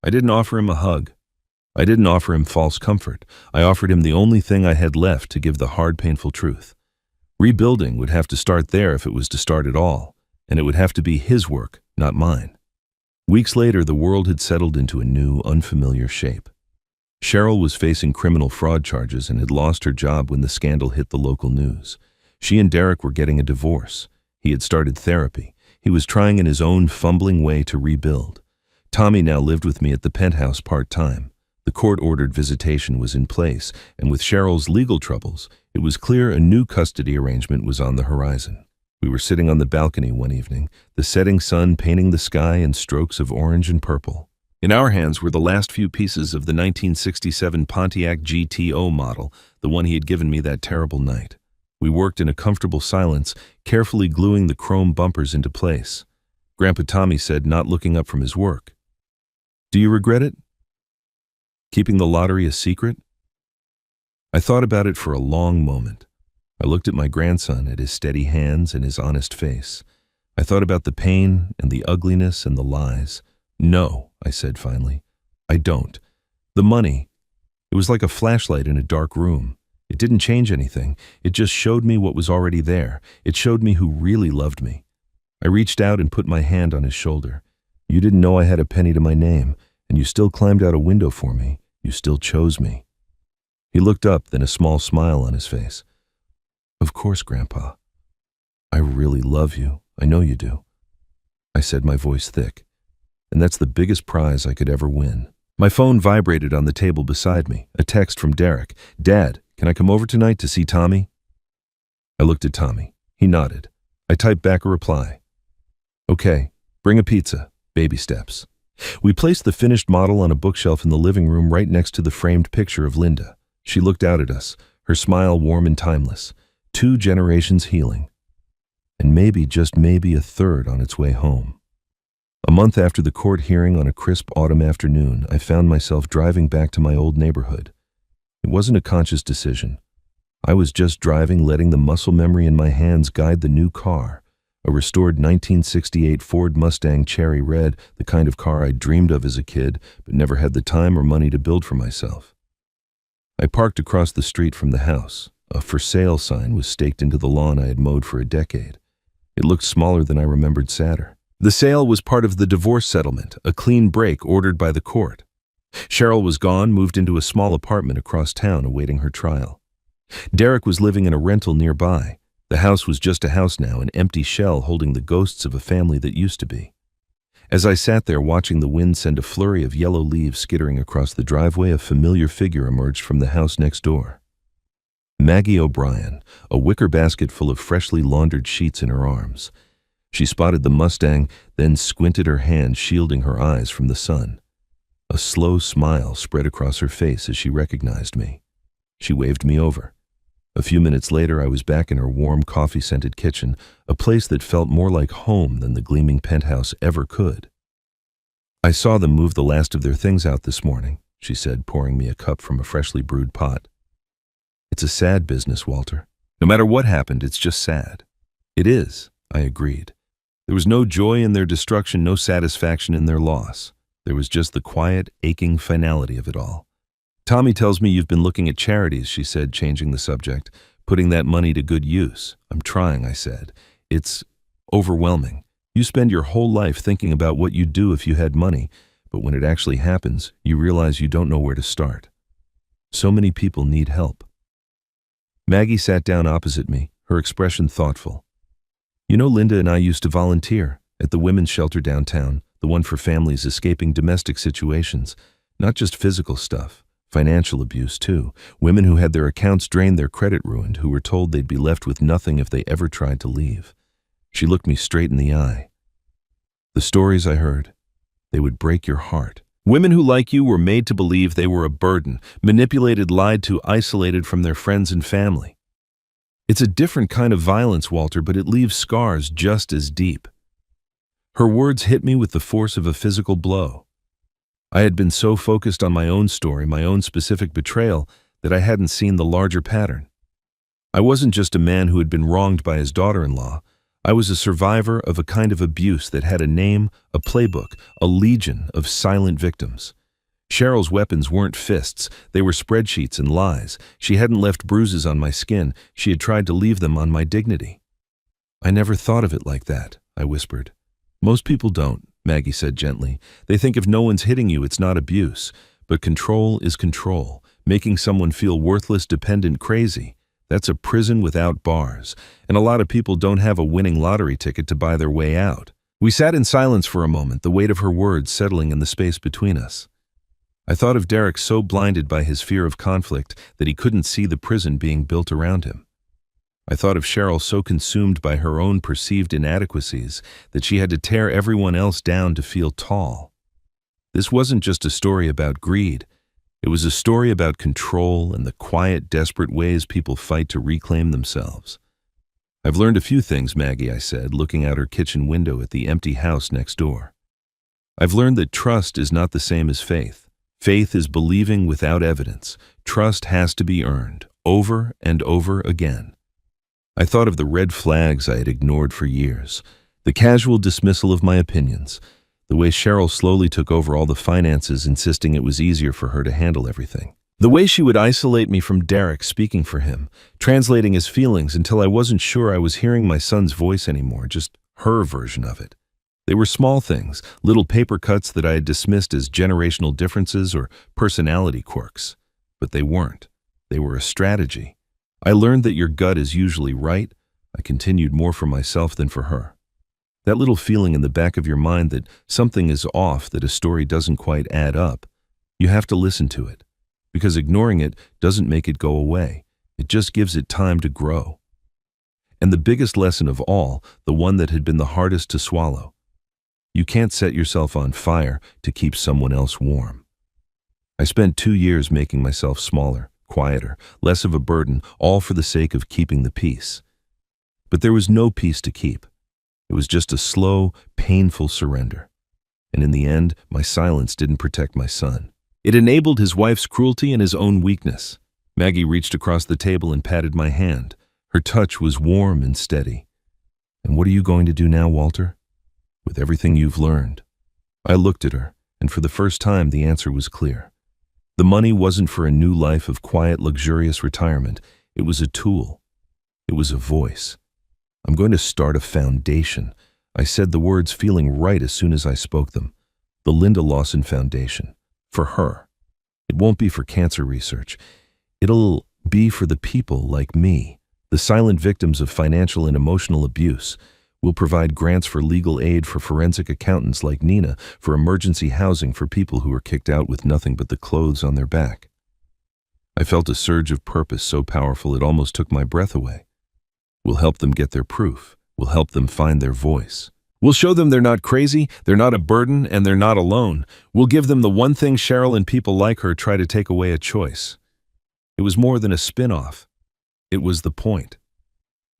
I didn't offer him a hug. I didn't offer him false comfort. I offered him the only thing I had left to give the hard, painful truth. Rebuilding would have to start there if it was to start at all, and it would have to be his work, not mine. Weeks later, the world had settled into a new, unfamiliar shape. Cheryl was facing criminal fraud charges and had lost her job when the scandal hit the local news. She and Derek were getting a divorce. He had started therapy. He was trying in his own fumbling way to rebuild. Tommy now lived with me at the penthouse part-time. The court-ordered visitation was in place, and with Cheryl's legal troubles, it was clear a new custody arrangement was on the horizon. We were sitting on the balcony one evening, the setting sun painting the sky in strokes of orange and purple. In our hands were the last few pieces of the 1967 Pontiac GTO model, the one he had given me that terrible night. We worked in a comfortable silence, carefully gluing the chrome bumpers into place. Grandpa Tommy said, not looking up from his work, "Do you regret it? Keeping the lottery a secret?" I thought about it for a long moment. I looked at my grandson, at his steady hands and his honest face. I thought about the pain and the ugliness and the lies. "No," I said finally. "I don't. The money, it was like a flashlight in a dark room. It didn't change anything. It just showed me what was already there. It showed me who really loved me." I reached out and put my hand on his shoulder. "You didn't know I had a penny to my name, and you still climbed out a window for me. You still chose me." He looked up, then a small smile on his face. "Of course, Grandpa. I really love you. I know you do," I said, my voice thick. "And that's the biggest prize I could ever win." My phone vibrated on the table beside me, a text from Derek. "Dad, can I come over tonight to see Tommy?" I looked at Tommy. He nodded. I typed back a reply. "Okay, bring a pizza. Baby steps." We placed the finished model on a bookshelf in the living room right next to the framed picture of Linda. She looked out at us, her smile warm and timeless. 2 generations healing. And maybe, just maybe, a third on its way home. A month after the court hearing on a crisp autumn afternoon, I found myself driving back to my old neighborhood. It wasn't a conscious decision. I was just driving, letting the muscle memory in my hands guide the new car, a restored 1968 Ford Mustang Cherry Red, the kind of car I'd dreamed of as a kid, but never had the time or money to build for myself. I parked across the street from the house. A "for sale" sign was staked into the lawn I had mowed for a decade. It looked smaller than I remembered sadder. The sale was part of the divorce settlement, a clean break ordered by the court. Cheryl was gone, moved into a small apartment across town awaiting her trial. Derek was living in a rental nearby. The house was just a house now, an empty shell holding the ghosts of a family that used to be. As I sat there watching the wind send a flurry of yellow leaves skittering across the driveway, a familiar figure emerged from the house next door. Maggie O'Brien, a wicker basket full of freshly laundered sheets in her arms. She spotted the Mustang, then squinted her hand, shielding her eyes from the sun. A slow smile spread across her face as she recognized me. She waved me over. A few minutes later, I was back in her warm, coffee-scented kitchen, a place that felt more like home than the gleaming penthouse ever could. "I saw them move the last of their things out this morning," she said, pouring me a cup from a freshly brewed pot. "It's a sad business, Walter. No matter what happened, it's just sad." "It is," I agreed. There was no joy in their destruction, no satisfaction in their loss. There was just the quiet, aching finality of it all. "Tommy tells me you've been looking at charities," she said, changing the subject, "putting that money to good use." "I'm trying," I said. "It's overwhelming. You spend your whole life thinking about what you'd do if you had money, but when it actually happens, you realize you don't know where to start. So many people need help." Maggie sat down opposite me, her expression thoughtful. "You know, Linda and I used to volunteer. At the women's shelter downtown, the one for families escaping domestic situations, not just physical stuff, financial abuse too. Women who had their accounts drained, their credit ruined, who were told they'd be left with nothing if they ever tried to leave. She looked me straight in the eye. The stories I heard, they would break your heart. Women who, like you, were made to believe they were a burden, manipulated, lied to, isolated from their friends and family. It's a different kind of violence, Walter, but it leaves scars just as deep. Her words hit me with the force of a physical blow. I had been so focused on my own story, my own specific betrayal, that I hadn't seen the larger pattern. I wasn't just a man who had been wronged by his daughter-in-law. I was a survivor of a kind of abuse that had a name, a playbook, a legion of silent victims. Cheryl's weapons weren't fists, they were spreadsheets and lies. She hadn't left bruises on my skin, she had tried to leave them on my dignity. I never thought of it like that, I whispered. Most people don't, Maggie said gently. They think if no one's hitting you, it's not abuse. But control is control. Making someone feel worthless, dependent, crazy. That's a prison without bars, and a lot of people don't have a winning lottery ticket to buy their way out. We sat in silence for a moment, the weight of her words settling in the space between us. I thought of Derek so blinded by his fear of conflict that he couldn't see the prison being built around him. I thought of Cheryl so consumed by her own perceived inadequacies that she had to tear everyone else down to feel tall. This wasn't just a story about greed. It was a story about control and the quiet, desperate ways people fight to reclaim themselves. I've learned a few things, Maggie, I said, looking out her kitchen window at the empty house next door. I've learned that trust is not the same as faith. Faith is believing without evidence. Trust has to be earned, over and over again. I thought of the red flags I had ignored for years, the casual dismissal of my opinions, the way Cheryl slowly took over all the finances, insisting it was easier for her to handle everything. The way she would isolate me from Derek, speaking for him, translating his feelings until I wasn't sure I was hearing my son's voice anymore, just her version of it. They were small things, little paper cuts that I had dismissed as generational differences or personality quirks. But they weren't. They were a strategy. I learned that your gut is usually right. I continued more for myself than for her. That little feeling in the back of your mind that something is off, that a story doesn't quite add up, you have to listen to it. Because ignoring it doesn't make it go away. It just gives it time to grow. And the biggest lesson of all, the one that had been the hardest to swallow, you can't set yourself on fire to keep someone else warm. I spent 2 years making myself smaller, quieter, less of a burden, all for the sake of keeping the peace. But there was no peace to keep. It was just a slow, painful surrender. And in the end, my silence didn't protect my son. It enabled his wife's cruelty and his own weakness. Maggie reached across the table and patted my hand. Her touch was warm and steady. And what are you going to do now, Walter? With everything you've learned. I looked at her, and for the first time the answer was clear. The money wasn't for a new life of quiet, luxurious retirement. It was a tool. It was a voice. I'm going to start a foundation. I said the words feeling right as soon as I spoke them. The Linda Lawson Foundation. For her. It won't be for cancer research. It'll be for the people like me, the silent victims of financial and emotional abuse. We'll provide grants for legal aid for forensic accountants like Nina, for emergency housing for people who were kicked out with nothing but the clothes on their back. I felt a surge of purpose so powerful it almost took my breath away. We'll help them get their proof. We'll help them find their voice. We'll show them they're not crazy, they're not a burden, and they're not alone. We'll give them the one thing Cheryl and people like her try to take away: a choice. It was more than a spin-off. It was the point.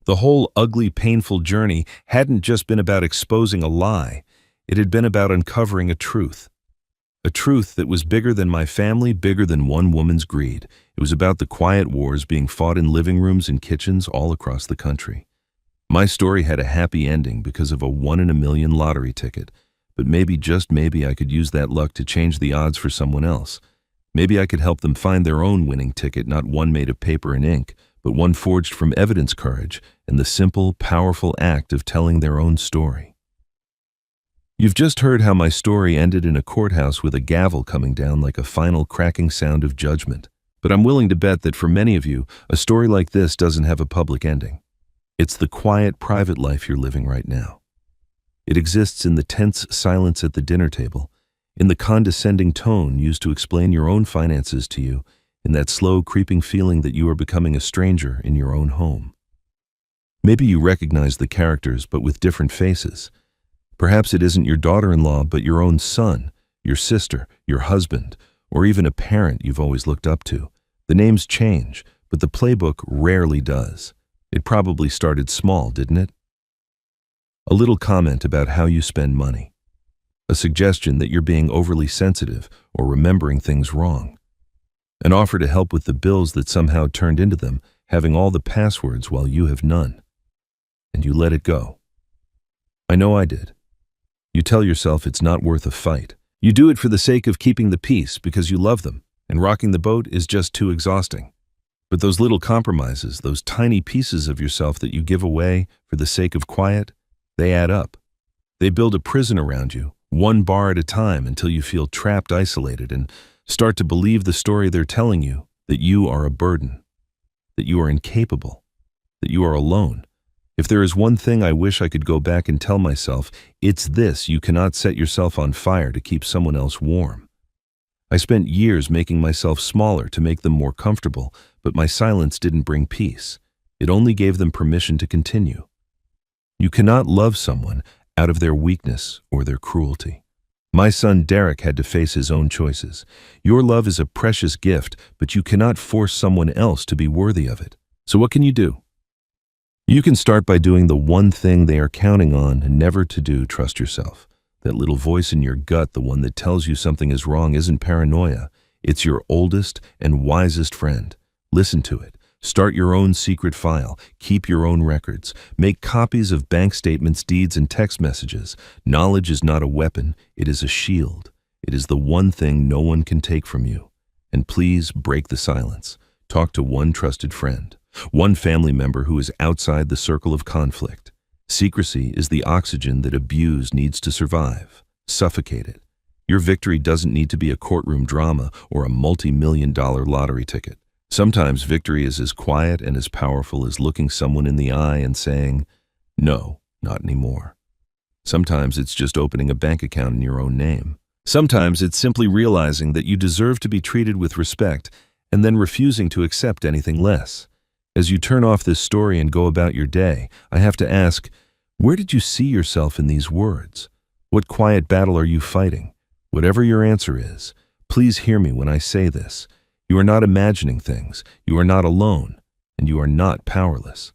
The whole ugly, painful journey hadn't just been about exposing a lie. It had been about uncovering a truth. A truth that was bigger than my family, bigger than one woman's greed. It was about the quiet wars being fought in living rooms and kitchens all across the country. My story had a happy ending because of a 1 in a million lottery ticket, but maybe, just maybe, I could use that luck to change the odds for someone else. Maybe I could help them find their own winning ticket, not one made of paper and ink, but one forged from evidence, courage, and the simple, powerful act of telling their own story. You've just heard how my story ended in a courthouse with a gavel coming down like a final cracking sound of judgment. But I'm willing to bet that for many of you, a story like this doesn't have a public ending. It's the quiet, private life you're living right now. It exists in the tense silence at the dinner table, in the condescending tone used to explain your own finances to you, in that slow, creeping feeling that you are becoming a stranger in your own home. Maybe you recognize the characters, but with different faces. Perhaps it isn't your daughter-in-law, but your own son, your sister, your husband, or even a parent you've always looked up to. The names change, but the playbook rarely does. It probably started small, didn't it? A little comment about how you spend money. A suggestion that you're being overly sensitive or remembering things wrong. An offer to help with the bills that somehow turned into them having all the passwords while you have none. And you let it go. I know I did. You tell yourself it's not worth a fight. You do it for the sake of keeping the peace because you love them, and rocking the boat is just too exhausting. But those little compromises, those tiny pieces of yourself that you give away for the sake of quiet, they add up. They build a prison around you, one bar at a time, until you feel trapped, isolated, and start to believe the story they're telling you, that you are a burden, that you are incapable, that you are alone. If there is one thing I wish I could go back and tell myself, it's this: you cannot set yourself on fire to keep someone else warm. I spent years making myself smaller to make them more comfortable, but my silence didn't bring peace. It only gave them permission to continue. You cannot love someone out of their weakness or their cruelty. My son Derek had to face his own choices. Your love is a precious gift, but you cannot force someone else to be worthy of it. So what can you do? You can start by doing the one thing they are counting on never to do. Trust yourself. That little voice in your gut, the one that tells you something is wrong, isn't paranoia. It's your oldest and wisest friend. Listen to it. Start your own secret file. Keep your own records. Make copies of bank statements, deeds, and text messages. Knowledge is not a weapon. It is a shield. It is the one thing no one can take from you. And please break the silence. Talk to one trusted friend. One family member who is outside the circle of conflict. Secrecy is the oxygen that abuse needs to survive. Suffocate it. Your victory doesn't need to be a courtroom drama or a multi-million-dollar lottery ticket. Sometimes victory is as quiet and as powerful as looking someone in the eye and saying, "No, not anymore." Sometimes it's just opening a bank account in your own name. Sometimes it's simply realizing that you deserve to be treated with respect and then refusing to accept anything less. As you turn off this story and go about your day, I have to ask, where did you see yourself in these words? What quiet battle are you fighting? Whatever your answer is, please hear me when I say this. You are not imagining things, you are not alone, and you are not powerless.